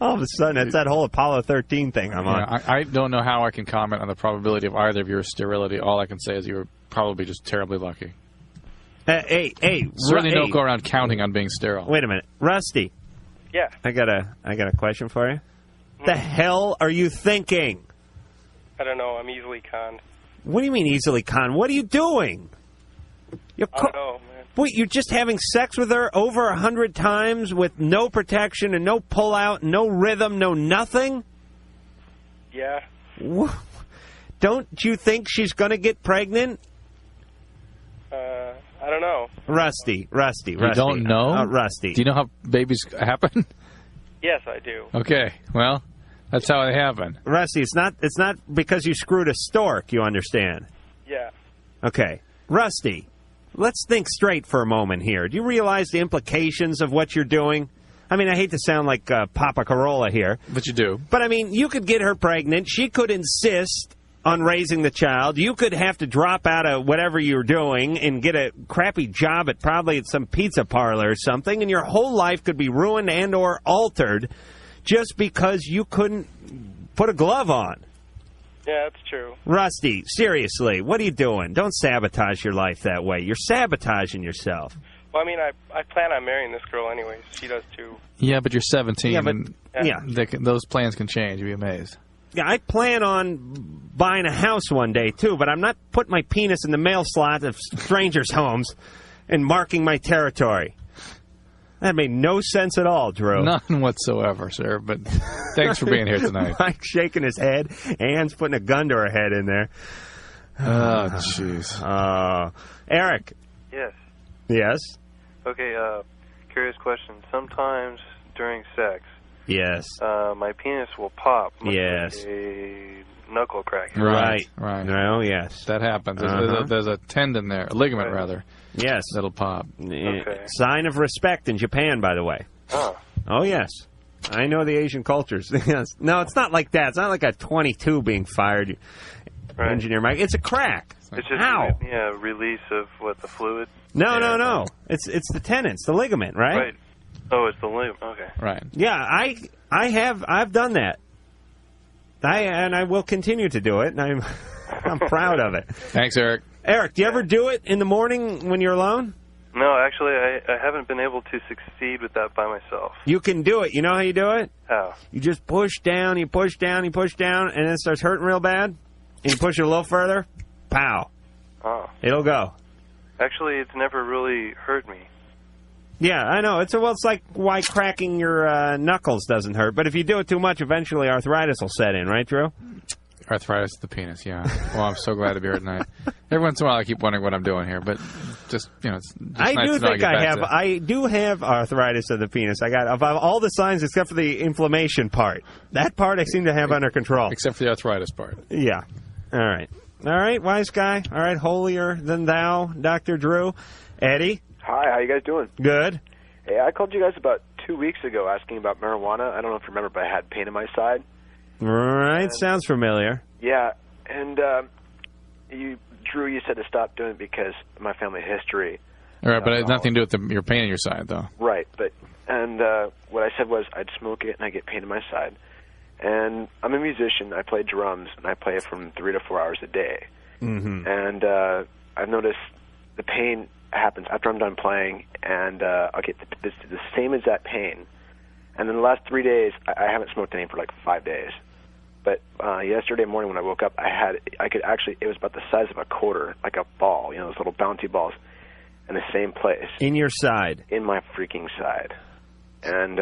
All of a sudden, it's that whole Apollo 13 thing I'm on. I don't know how I can comment on the probability of either of your sterility. All I can say is you were probably just terribly lucky. Hey, certainly don't go around counting on being sterile. Wait a minute, Rusty. Yeah. I got a question for you. The hell are you thinking? I don't know. I'm easily conned. What do you mean easily conned? What are you doing? I don't know, man. Wait, you're just having sex with her over 100 times with no protection and no pull-out, no rhythm, no nothing? Yeah. Don't you think she's going to get pregnant? I don't know. Rusty. You don't know? Rusty. Do you know how babies happen? Yes, I do. Okay, well, that's how they happen. Rusty, it's not because you screwed a stork, you understand? Yeah. Okay. Rusty, let's think straight for a moment here. Do you realize the implications of what you're doing? I mean, I hate to sound like Papa Carolla here. But you do. But, I mean, you could get her pregnant. She could insist on raising the child. You could have to drop out of whatever you're doing and get a crappy job at probably at some pizza parlor or something, and your whole life could be ruined and or altered just because you couldn't put a glove on. Yeah, that's true. Rusty, seriously, what are you doing? Don't sabotage your life that way. You're sabotaging yourself. Well, I mean, I plan on marrying this girl anyways. She does too. Yeah, but you're 17. Yeah, but and those plans can change. You'd be amazed. Yeah, I plan on buying a house one day, too, but I'm not putting my penis in the mail slot of strangers' homes and marking my territory. That made no sense at all, Drew. None whatsoever, sir, but thanks for being here tonight. Mike's shaking his head. Ann's putting a gun to her head in there. Oh, jeez. Eric. Yes. Yes? Okay, curious question. Sometimes during sex, yes, my penis will pop. Yes. Like a knuckle crack. Right. Oh, yes. That happens. There's a tendon there, a ligament, rather. Yes. That'll pop. Okay. Sign of respect in Japan, by the way. Oh, yes. I know the Asian cultures. Yes. No, it's not like that. It's not like a 22 being fired, Engineer Mike. It's a crack. It's just release of the fluid. No. It's the tendon, it's the ligament, right? Right. Oh, it's the ligament. Okay. Right. Yeah, I've done that. I will continue to do it, and I'm proud of it. Thanks, Eric. Eric, do you ever do it in the morning when you're alone? No, actually, I haven't been able to succeed with that by myself. You can do it. You know how you do it? How? You just push down, you push down, you push down, and then it starts hurting real bad, and you push it a little further, pow. Oh. It'll go. Actually, it's never really hurt me. Yeah, I know. It's like why cracking your knuckles doesn't hurt, but if you do it too much, eventually arthritis will set in, right, Drew? Arthritis of the penis, yeah. Well, I'm so glad to be here tonight. Every once in a while, I keep wondering what I'm doing here, but just, it's just I nice do to know think I do have arthritis of the penis. I got all the signs except for the inflammation part. That part I seem to have under control. Except for the arthritis part. Yeah. All right, wise guy. All right, holier than thou, Dr. Drew. Eddie. Hi, how you guys doing? Good. Hey, I called you guys about 2 weeks ago asking about marijuana. I don't know if you remember, but I had pain in my side. Right, sounds familiar. Yeah, and Drew, you said to stop doing it because of my family history. All right, but it has nothing to do with your pain in your side, though. Right, and what I said was I'd smoke it and I get pain in my side. And I'm a musician. I play drums, and I play it from 3 to 4 hours a day. Mm-hmm. And I've noticed the pain happens after I'm done playing, and I'll get the same exact pain. And in the last 3 days, I haven't smoked anything for like 5 days. But yesterday morning when I woke up, it was about the size of a quarter, like a ball, those little bouncy balls, in the same place. In your side? In my freaking side. And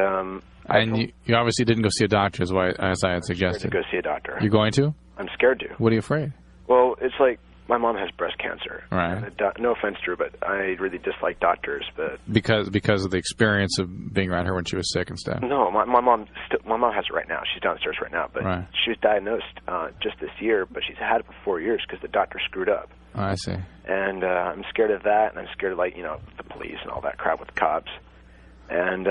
you obviously didn't go see a doctor, as I had suggested. I'm scared to go see a doctor. You're going to? I'm scared to. What are you afraid? Well, it's like my mom has breast cancer. Right. And no offense, Drew, but I really dislike doctors. But because of the experience of being around her when she was sick and stuff. No, my mom has it right now. She's downstairs right now. But she was diagnosed just this year, but she's had it for 4 years because the doctor screwed up. Oh, I see. And I'm scared of that, and I'm scared of the police and all that crap with the cops. And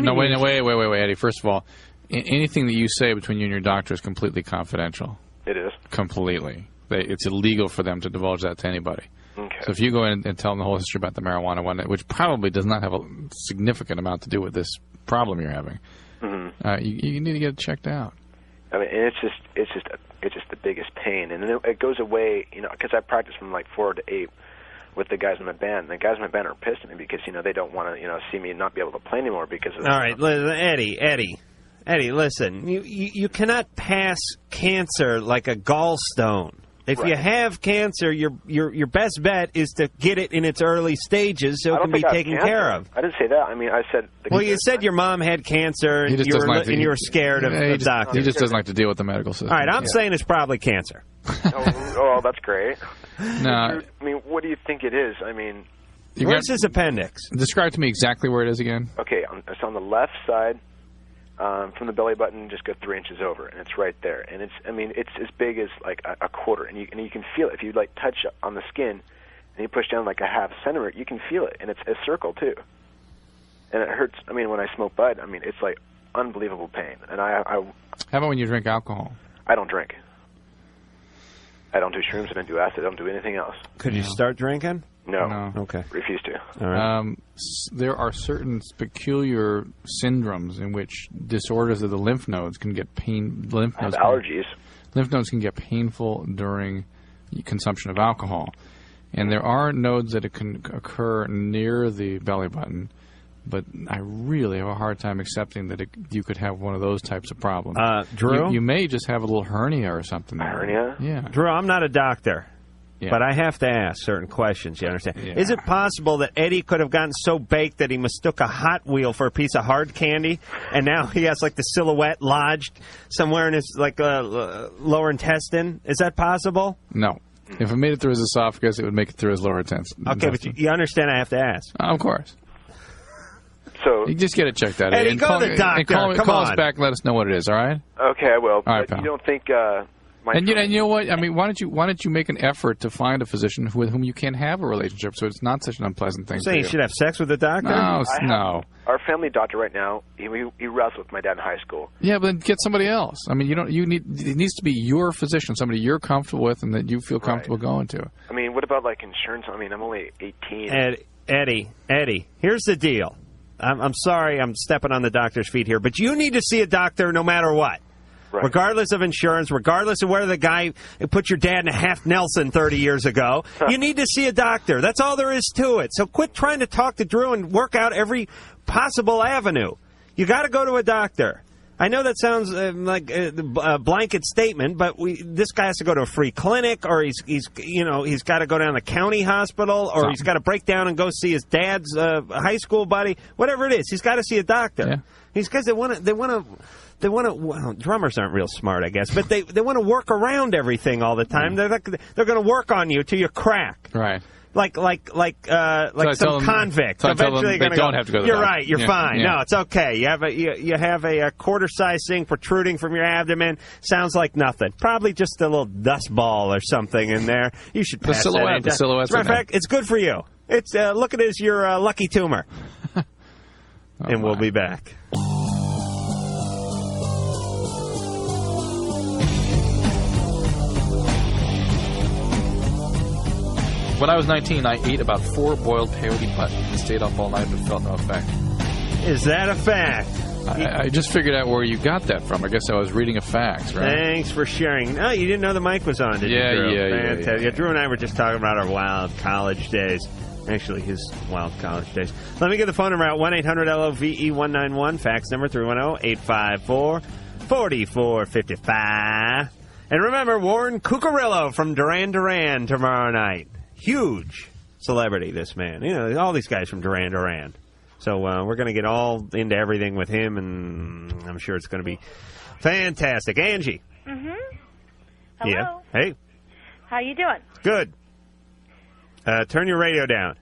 no, wait, Eddie. First of all, anything that you say between you and your doctor is completely confidential. It is completely. It's illegal for them to divulge that to anybody. Okay. So if you go in and tell them the whole history about the marijuana one, which probably does not have a significant amount to do with this problem you're having, you need to get it checked out. I mean, and it's just the biggest pain, and then it goes away, because I practice from 4 to 8 with the guys in my band. And the guys in my band are pissed at me because they don't want to see me not be able to play anymore because of. All right, Eddie, listen, you cannot pass cancer like a gallstone. If you have cancer, your best bet is to get it in its early stages so it can be taken care of. I didn't say that. I mean, I said... Well, you said your mom had cancer and you were scared of doctors. He just doesn't like to deal with the medical system. All right, I'm saying it's probably cancer. Oh, that's great. No. I mean, what do you think it is? I mean... Where's his appendix? Describe to me exactly where it is again. Okay, it's on the left side. From the belly button, just go 3 inches over, and it's right there. And it's as big as a quarter, and you can feel it if you touch on the skin, and you push down a half centimeter, you can feel it, and it's a circle too. And it hurts. I mean, when I smoke bud, it's unbelievable pain. And how about when you drink alcohol? I don't drink. I don't do shrooms. I don't do acid. I don't do anything else. Could you start drinking? No. Okay. Refuse to. All right. There are certain peculiar syndromes in which disorders of the lymph nodes can get pain. I have allergies. Lymph nodes can get painful during consumption of alcohol. And there are nodes that can occur near the belly button, but I really have a hard time accepting that you could have one of those types of problems. Drew? You may just have a little hernia or something. Hernia? Yeah. Drew, I'm not a doctor. Yeah. But I have to ask certain questions, you understand? Yeah. Is it possible that Eddie could have gotten so baked that he mistook a Hot Wheel for a piece of hard candy, and now he has the silhouette lodged somewhere in his lower intestine? Is that possible? No. If it made it through his esophagus, it would make it through his lower intestine. Okay, but you understand I have to ask. Of course. So you just get it checked out. Eddie, go to the doctor. Call us back and let us know what it is, all right? Okay, I will. All right, but pal. you don't think... And you know what? I mean, why don't you make an effort to find a physician with whom you can have a relationship, so it's not such an unpleasant thing. You're saying you should have sex with a doctor? No. Our family doctor right now, he wrestled with my dad in high school. Yeah, but then get somebody else. I mean, it needs to be your physician, somebody you're comfortable with and that you feel comfortable going to. I mean, what about insurance? I mean, I'm only 18. Eddie, here's the deal. I'm sorry I'm stepping on the doctor's feet here, but you need to see a doctor no matter what. Right. Regardless of insurance, regardless of whether the guy put your dad in a half Nelson 30 years ago, you need to see a doctor. That's all there is to it. So quit trying to talk to Drew and work out every possible avenue. You got to go to a doctor. I know that sounds like a blanket statement, but this guy has to go to a free clinic, or he's got to go down to the county hospital, or he's got to break down and go see his dad's high school buddy. Whatever it is, he's got to see a doctor. Yeah. These guys, they want to. Well, drummers aren't real smart, I guess, but they want to work around everything all the time. They're going to work on you till you crack. Right. Like some convict. So eventually they don't have to go to the You're doctor. right. You're fine. Yeah. No, it's okay. You have a quarter-sized thing protruding from your abdomen. Sounds like nothing. Probably just a little dust ball or something in there. You should pass the silhouette. that. The silhouette's As a matter of fact, it's good for you. It's look at it as your lucky tumor. And we'll be back. When I was 19, I ate about 4 boiled peyote buttons and stayed up all night but felt no effect. Is that a fact? I just figured out where you got that from. I guess I was reading a fax, right? Thanks for sharing. No, you didn't know the mic was on, did you, Drew? Yeah. Drew and I were just talking about our wild college days. Actually, his wild college days. Let me get the phone number out, 1-800-LOVE-191. Fax number 310-854-4205. 4455. And remember, Warren Cucurullo from Duran Duran tomorrow night. Huge celebrity, this man. You know, all these guys from Duran Duran. So we're going to get all into everything with him, and I'm sure it's going to be fantastic. Angie. Mm-hmm. Hello. Yeah. Hey. How you doing? Good. Turn your radio down.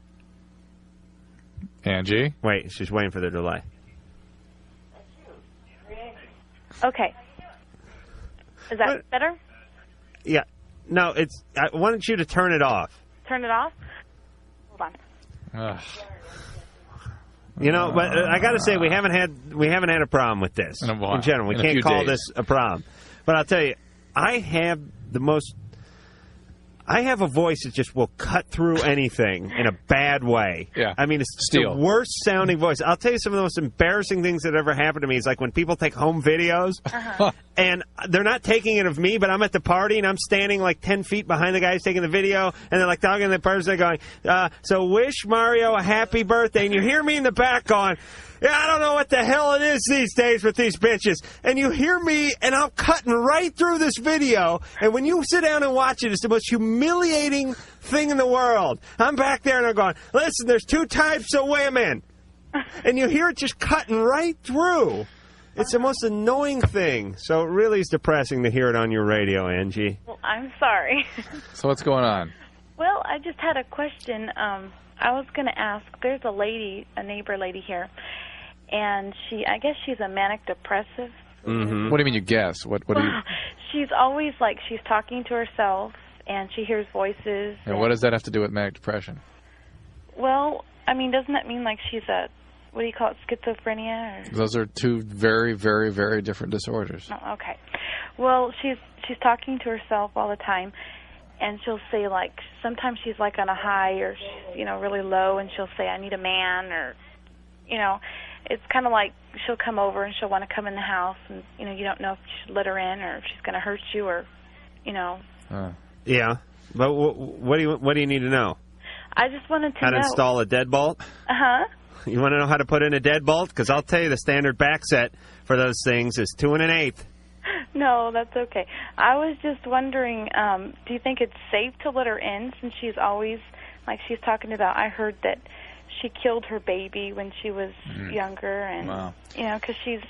Angie? Wait, she's waiting for the delay. Okay. Is that better? Yeah. No, it's. I wanted you to turn it off. Turn it off? Hold on. You know, but I got to say we haven't had a problem with this in general. We can't call this a problem. But I'll tell you, I have a voice that just will cut through anything in a bad way. Yeah. I mean, it's the worst sounding voice. I'll tell you some of the most embarrassing things that ever happened to me is like when people take home videos and they're not taking it of me, but I'm at the party and I'm standing like 10 feet behind the guys taking the video and they're like talking to the person going, so wish Mario a happy birthday. And you hear me in the back going, yeah, I don't know what the hell it is these days with these bitches. And you hear me, and I'm cutting right through this video. And when you sit down and watch it, it's the most humiliating thing in the world. I'm back there, and I'm going, listen, there's two types of women. And you hear it just cutting right through. It's the most annoying thing. So it really is depressing to hear it on your radio, Angie. Well, I'm sorry. So what's going on? Well, I just had a question. I was going to ask, there's a neighbor lady here, and I guess she's a manic depressive. Mm-hmm. What do you mean you guess? What do you... She's always like she's talking to herself, and she hears voices. And what does that have to do with manic depression? Well, I mean, doesn't that mean like she's what do you call it, schizophrenia? Or... Those are two very, very, very different disorders. Oh, okay. Well, she's talking to herself all the time, and she'll say, like, sometimes she's like on a high or she's, really low, and she'll say, I need a man, or, it's kind of like she'll come over and she'll want to come in the house, and, you don't know if you should let her in or if she's going to hurt you or, Yeah, but what do you need to know? I just wanted to know. How to install a deadbolt? Uh-huh. You want to know how to put in a deadbolt? Because I'll tell you the standard back set for those things is 2 1/8. No, that's okay. I was just wondering, do you think it's safe to let her in since she's always, like she's talking about, I heard that she killed her baby when she was younger, and, because she's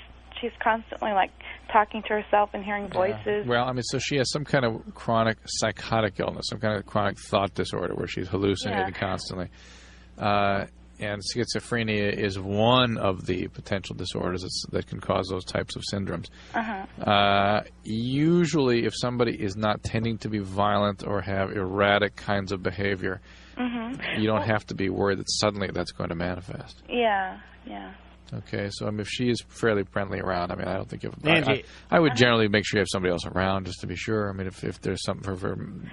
constantly, like, talking to herself and hearing voices. Well, I mean, so she has some kind of chronic psychotic illness, some kind of chronic thought disorder where she's hallucinating constantly. And schizophrenia is one of the potential disorders that can cause those types of syndromes. Usually, if somebody is not tending to be violent or have erratic kinds of behavior, you don't have to be worried that suddenly that's going to manifest. Yeah. Okay, so if she is fairly friendly around, I mean, I don't think I would generally make sure you have somebody else around just to be sure. I mean, if there's something for having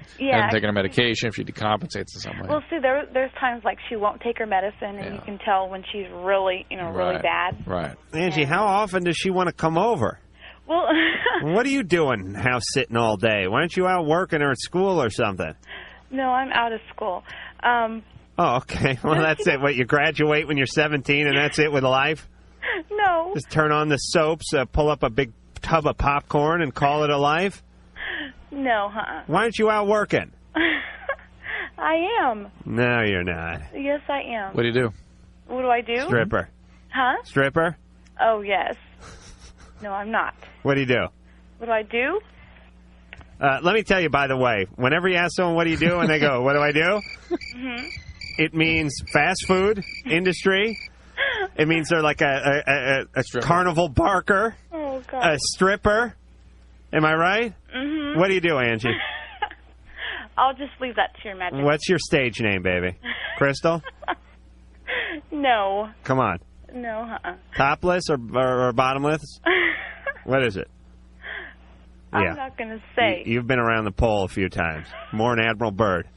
taken her medication, if she decompensates in some way. Well, see, there's times like she won't take her medicine, and you can tell when she's really, really bad. Right. Angie, how often does she want to come over? Well, what are you doing house sitting all day? Why aren't you out working or at school or something? No, I'm out of school. Oh, okay. Well, that's it. What, you graduate when you're 17 and that's it with life? No. Just turn on the soaps, pull up a big tub of popcorn and call it a life? No, Why aren't you out working? I am. No, you're not. Yes, I am. What do you do? What do I do? Stripper. Huh? Stripper? Oh, yes. No, I'm not. What do you do? What do I do? Let me tell you, by the way, whenever you ask someone, what do you do, and they go, what do I do? It means fast food industry. It means they're like a carnival barker, a stripper. Am I right? What do you do, Angie? I'll just leave that to your magic. What's your stage name, baby? Crystal? No. Come on. No, Topless or bottomless? What is it? I'm not going to say. You've been around the pole a few times. More than Admiral Byrd.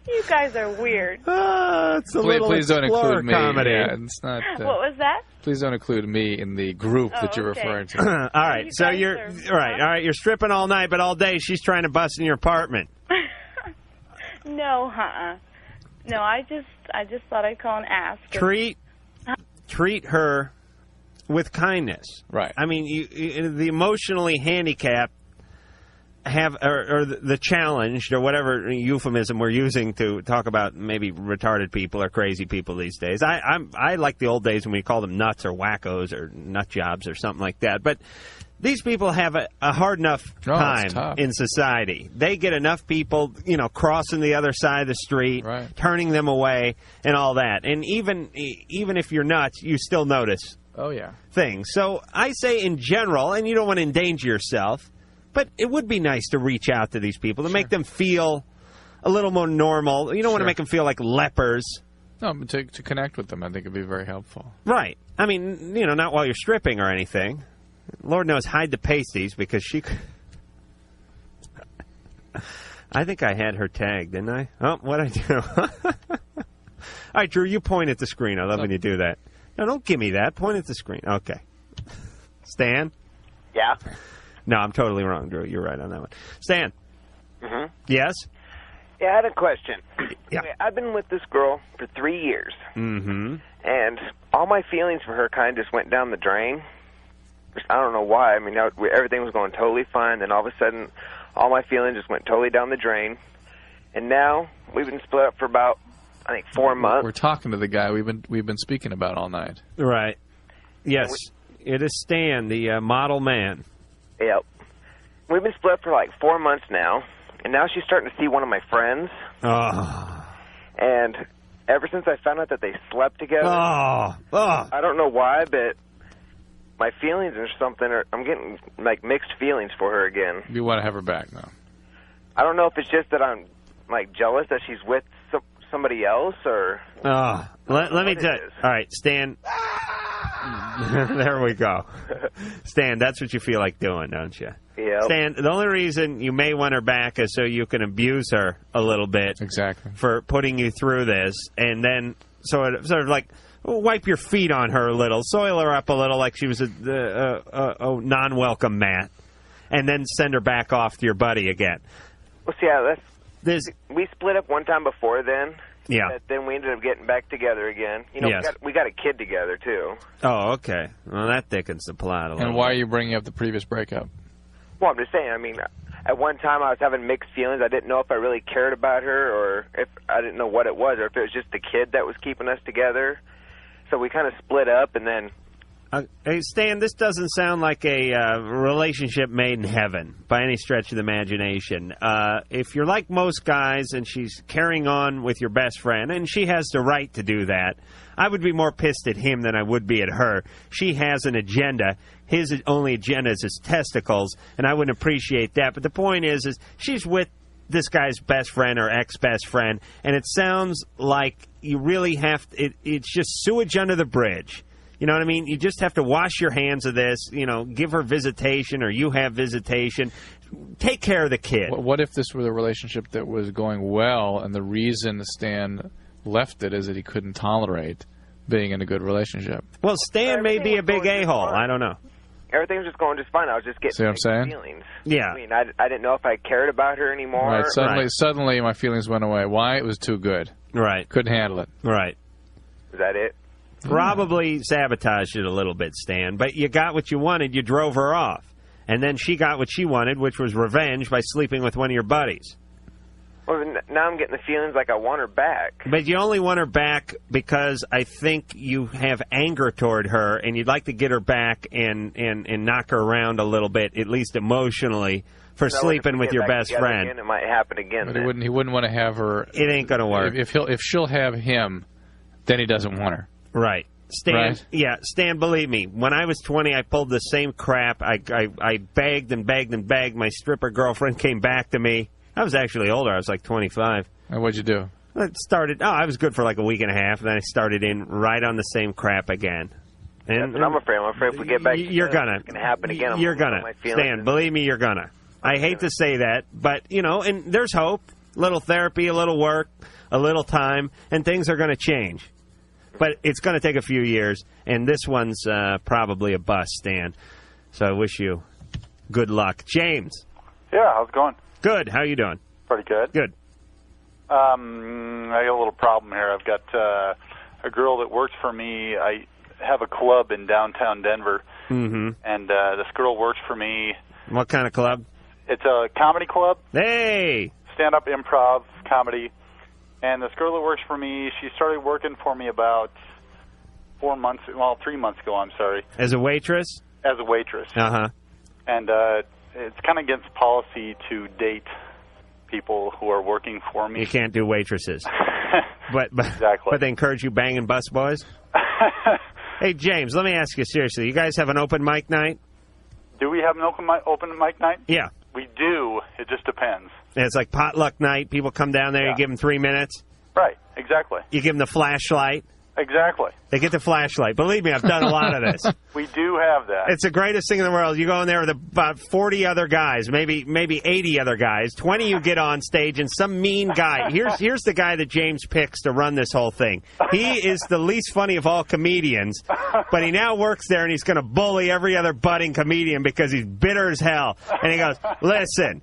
You guys are weird. It's a little please don't include me. Comedy. Yeah, it's not. What was that? Please don't include me in the group that you're referring to. All right, so you're right. All right, you're stripping all night, but all day she's trying to bust in your apartment. No, No, I just thought I'd call and ask. Treat her with kindness. Right. I mean, the emotionally handicapped have, or the challenged, or whatever euphemism we're using to talk about maybe retarded people or crazy people these days. I like the old days when we called them nuts or wackos or nut jobs or something like that. But these people have a hard enough time in society. They get enough people, crossing the other side of the street, turning them away, and all that. And even if you're nuts, you still notice. Oh yeah. Things. So I say in general, and you don't want to endanger yourself, but it would be nice to reach out to these people to make them feel a little more normal. You don't want to make them feel like lepers. No, but to connect with them, I think it'd be very helpful. Right. I mean, not while you're stripping or anything. Lord knows, hide the pasties, because she... I think I had her tagged, didn't I? Oh, what'd I do? All right, Drew, you point at the screen. I love when you do that. No, don't give me that. Point at the screen. Okay. Stan? Yeah? No, I'm totally wrong, Drew. You're right on that one. Stan? Mm-hmm. Yes? Yeah, I had a question. Yeah. I've been with this girl for 3 years. Mm-hmm. And all my feelings for her kind of just went down the drain. I don't know why. I mean, everything was going totally fine. Then all of a sudden, all my feelings just went totally down the drain. And now we've been split up for about, I think, 4 months. We're talking to the guy we've been speaking about all night. Right. Yes. It is Stan, the model man. Yep. We've been split up for like 4 months now, and now she's starting to see one of my friends. Oh. And ever since I found out that they slept together, I don't know why, but my feelings or something, I'm getting like mixed feelings for her again. You want to have her back now? I don't know if it's just that I'm like jealous that she's with somebody else, or... Let me tell you. All right, Stan... There we go. Stan, that's what you feel like doing, don't you? Yeah. Stan, the only reason you may want her back is so you can abuse her a little bit. Exactly. For putting you through this, and then sort of like wipe your feet on her a little, soil her up a little like she was a non-welcome mat, and then send her back off to your buddy again. Well, see, we split up one time before then. Yeah. But then we ended up getting back together again. Yes. We got a kid together, too. Oh, okay. Well, that thickens the plot a little. And why are you bringing up the previous breakup? Well, I'm just saying, I mean, at one time I was having mixed feelings. I didn't know if I really cared about her, or if I didn't know what it was, or if it was just the kid that was keeping us together. So we kind of split up, and then... Hey, Stan, this doesn't sound like a relationship made in heaven by any stretch of the imagination. If you're like most guys and she's carrying on with your best friend, and she has the right to do that, I would be more pissed at him than I would be at her. She has an agenda. His only agenda is his testicles, and I wouldn't appreciate that. But the point is she's with this guy's best friend or ex-best friend, and it sounds like you really have to, it's just sewage under the bridge. You know what I mean? You just have to wash your hands of this, give her visitation, or you have visitation. Take care of the kid. What if this was a relationship that was going well, and the reason Stan left it is that he couldn't tolerate being in a good relationship? Well, Stan may be a big a-hole. I don't know. Everything was just going just fine. I was just getting See what I'm saying? feelings. Yeah. I mean, I didn't know if I cared about her anymore. Right. Suddenly my feelings went away. Why? It was too good. Right. Couldn't handle it. Right. Is that it? Probably sabotaged it a little bit, Stan. But you got what you wanted. You drove her off. And then she got what she wanted, which was revenge by sleeping with one of your buddies. Well, now I'm getting the feelings like I want her back. But you only want her back because I think you have anger toward her, and you'd like to get her back and knock her around a little bit, at least emotionally, for sleeping with your best friend. Again, it might happen again. But he wouldn't want to have her. It ain't going to work. If she'll have him, then he doesn't want her. Right. Stan, believe me, when I was 20, I pulled the same crap. I begged and begged and begged. My stripper girlfriend came back to me. I was actually older. I was like 25. And what'd you do? I was good for like a week and a half, and then I started in right on the same crap again. And I'm afraid. I'm afraid if we get back together, you're gonna. It's going to happen again. You're going to. Stan, believe me, you're going to. I hate to say that, but, and there's hope. A little therapy, a little work, a little time, and things are going to change. But it's going to take a few years, and this one's probably a bust, Stan. So I wish you good luck. James. Yeah, how's it going? Good. How you doing? Pretty good. Good. I got a little problem here. I've got a girl that works for me, have a club in downtown Denver, Mm-hmm. and this girl works for me. What kind of club? It's a comedy club. Hey! Stand-up improv comedy. And this girl that works for me, she started working for me about 3 months ago, I'm sorry. As a waitress? As a waitress. Uh-huh. And it's kind of against policy to date people who are working for me. You can't do waitresses. but Exactly. But they encourage you banging busboys? Hey, James, let me ask you seriously. You guys have an open mic night? Do we have an open mic night? Yeah. We do. It just depends. And it's like potluck night. People come down there, you give them 3 minutes. Right, exactly. You give them the flashlight. Exactly. They get the flashlight. Believe me, I've done a lot of this. We do have that. It's the greatest thing in the world. You go in there with about 40 other guys, maybe 80 other guys. 20 you get on stage, and some mean guy. Here's the guy that James picks to run this whole thing. He is the least funny of all comedians, but he now works there, and he's going to bully every other budding comedian because he's bitter as hell. And he goes, listen,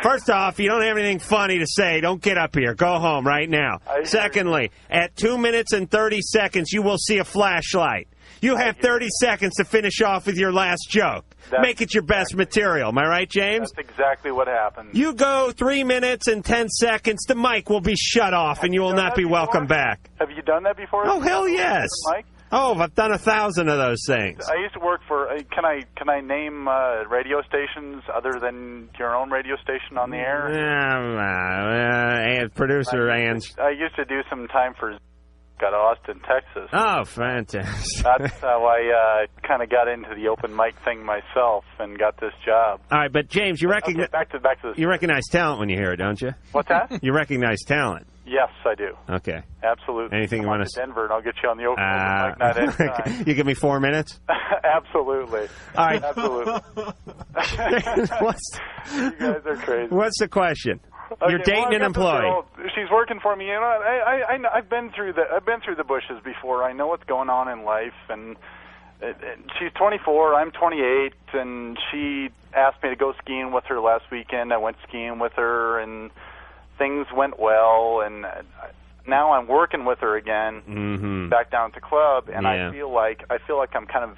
first off, you don't have anything funny to say, don't get up here. Go home right now. Secondly, at 2 minutes and 30 seconds, you will see a flashlight. You have 30 seconds to finish off with your last joke. Make it your best material. Am I right, James? That's exactly what happened. You go 3 minutes and 10 seconds, the mic will be shut off, and you will not be welcome back. Have you done that before? Oh, hell yes. Mike? Oh, I've done 1,000 of those things. I used to work for. Can I name radio stations other than your own radio station on the air? And producer Ann's. I used to do some time for out of Austin, Texas. Oh, fantastic! That's how I kind of got into the open mic thing myself and got this job. All right, but James, you recognize back to this. You recognize talent when you hear it, don't you? What's that? You recognize talent. Yes, I do. Okay. Absolutely. Anything you want to Denver, and I'll get you on the open mic night anytime. You give me 4 minutes? Absolutely. All right. Absolutely. You guys are crazy. What's the question? You're dating an employee. She's working for me. You know, I've been through the bushes before. I know what's going on in life, and she's 24. I'm 28, and she asked me to go skiing with her last weekend. I went skiing with her, and things went well. And now I'm working with her again, back down at the club, and I feel like I'm kind of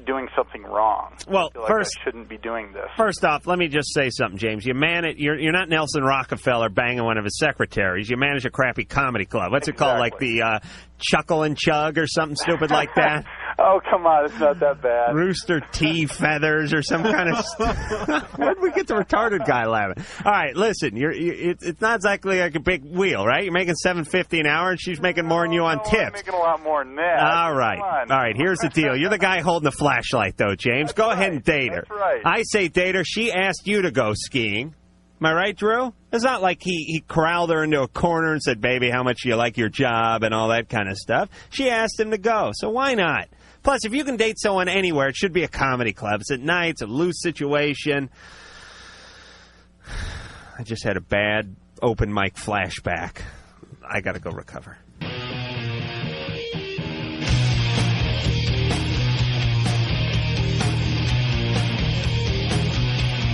doing something wrong. Well, I feel like first, I shouldn't be doing this. First off, let me just say something, James. You're not Nelson Rockefeller banging one of his secretaries. You manage a crappy comedy club. What's it called, like the Chuckle and Chug or something stupid like that? Oh, come on, it's not that bad. Rooster Tea Feathers or some kind of Where did we get the retarded guy laughing? All right, listen, it's not exactly like a big wheel, right? You're making $7.50 an hour, and she's making more than you on tips. I'm making a lot more than that. All right, here's the deal. You're the guy holding the flashlight, though, James. Go ahead and date her. That's right. I say date her. She asked you to go skiing. Am I right, Drew? It's not like he corralled her into a corner and said, baby, how much do you like your job and all that kind of stuff. She asked him to go, so why not? Plus, if you can date someone anywhere, it should be a comedy club. It's at night. It's a loose situation. I just had a bad open mic flashback. I got to go recover.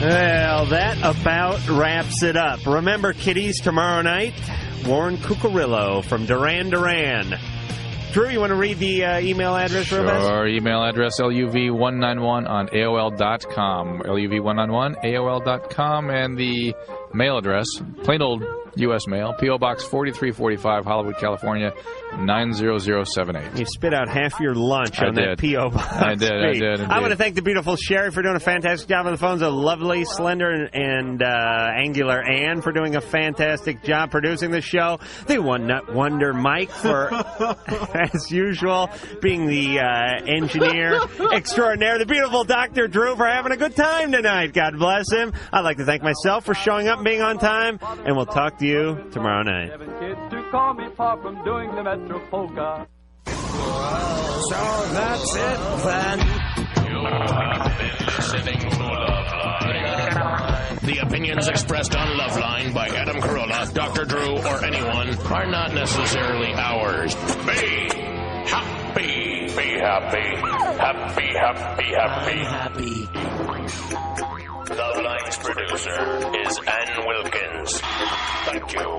Well, that about wraps it up. Remember, kiddies, tomorrow night, Warren Cucurullo from Duran Duran. Drew, you want to read the email address for us? Sure. Email address LUV191 on AOL.com. LUV191, AOL.com. And the mail address, plain old U.S. mail, P.O. Box 4345, Hollywood, California, 90078. You spit out half your lunch on that P.O. Box. I did. I want to thank the beautiful Sherry for doing a fantastic job on the phones. A lovely, slender, and angular Ann for doing a fantastic job producing the show. The One Nut Wonder Mike for, as usual, being the engineer extraordinaire. The beautiful Dr. Drew for having a good time tonight. God bless him. I'd like to thank myself for showing up and being on time. And we'll talk to you tomorrow night. 7 kids to call me far from doing the Metro Polka. So that's it then. You have been listening to Loveline. The opinions expressed on Loveline by Adam Carolla, Dr. Drew, or anyone are not necessarily ours. Be happy. Be happy. Happy, happy, happy. Loveline's producer is Ann Wilkins. Thank you.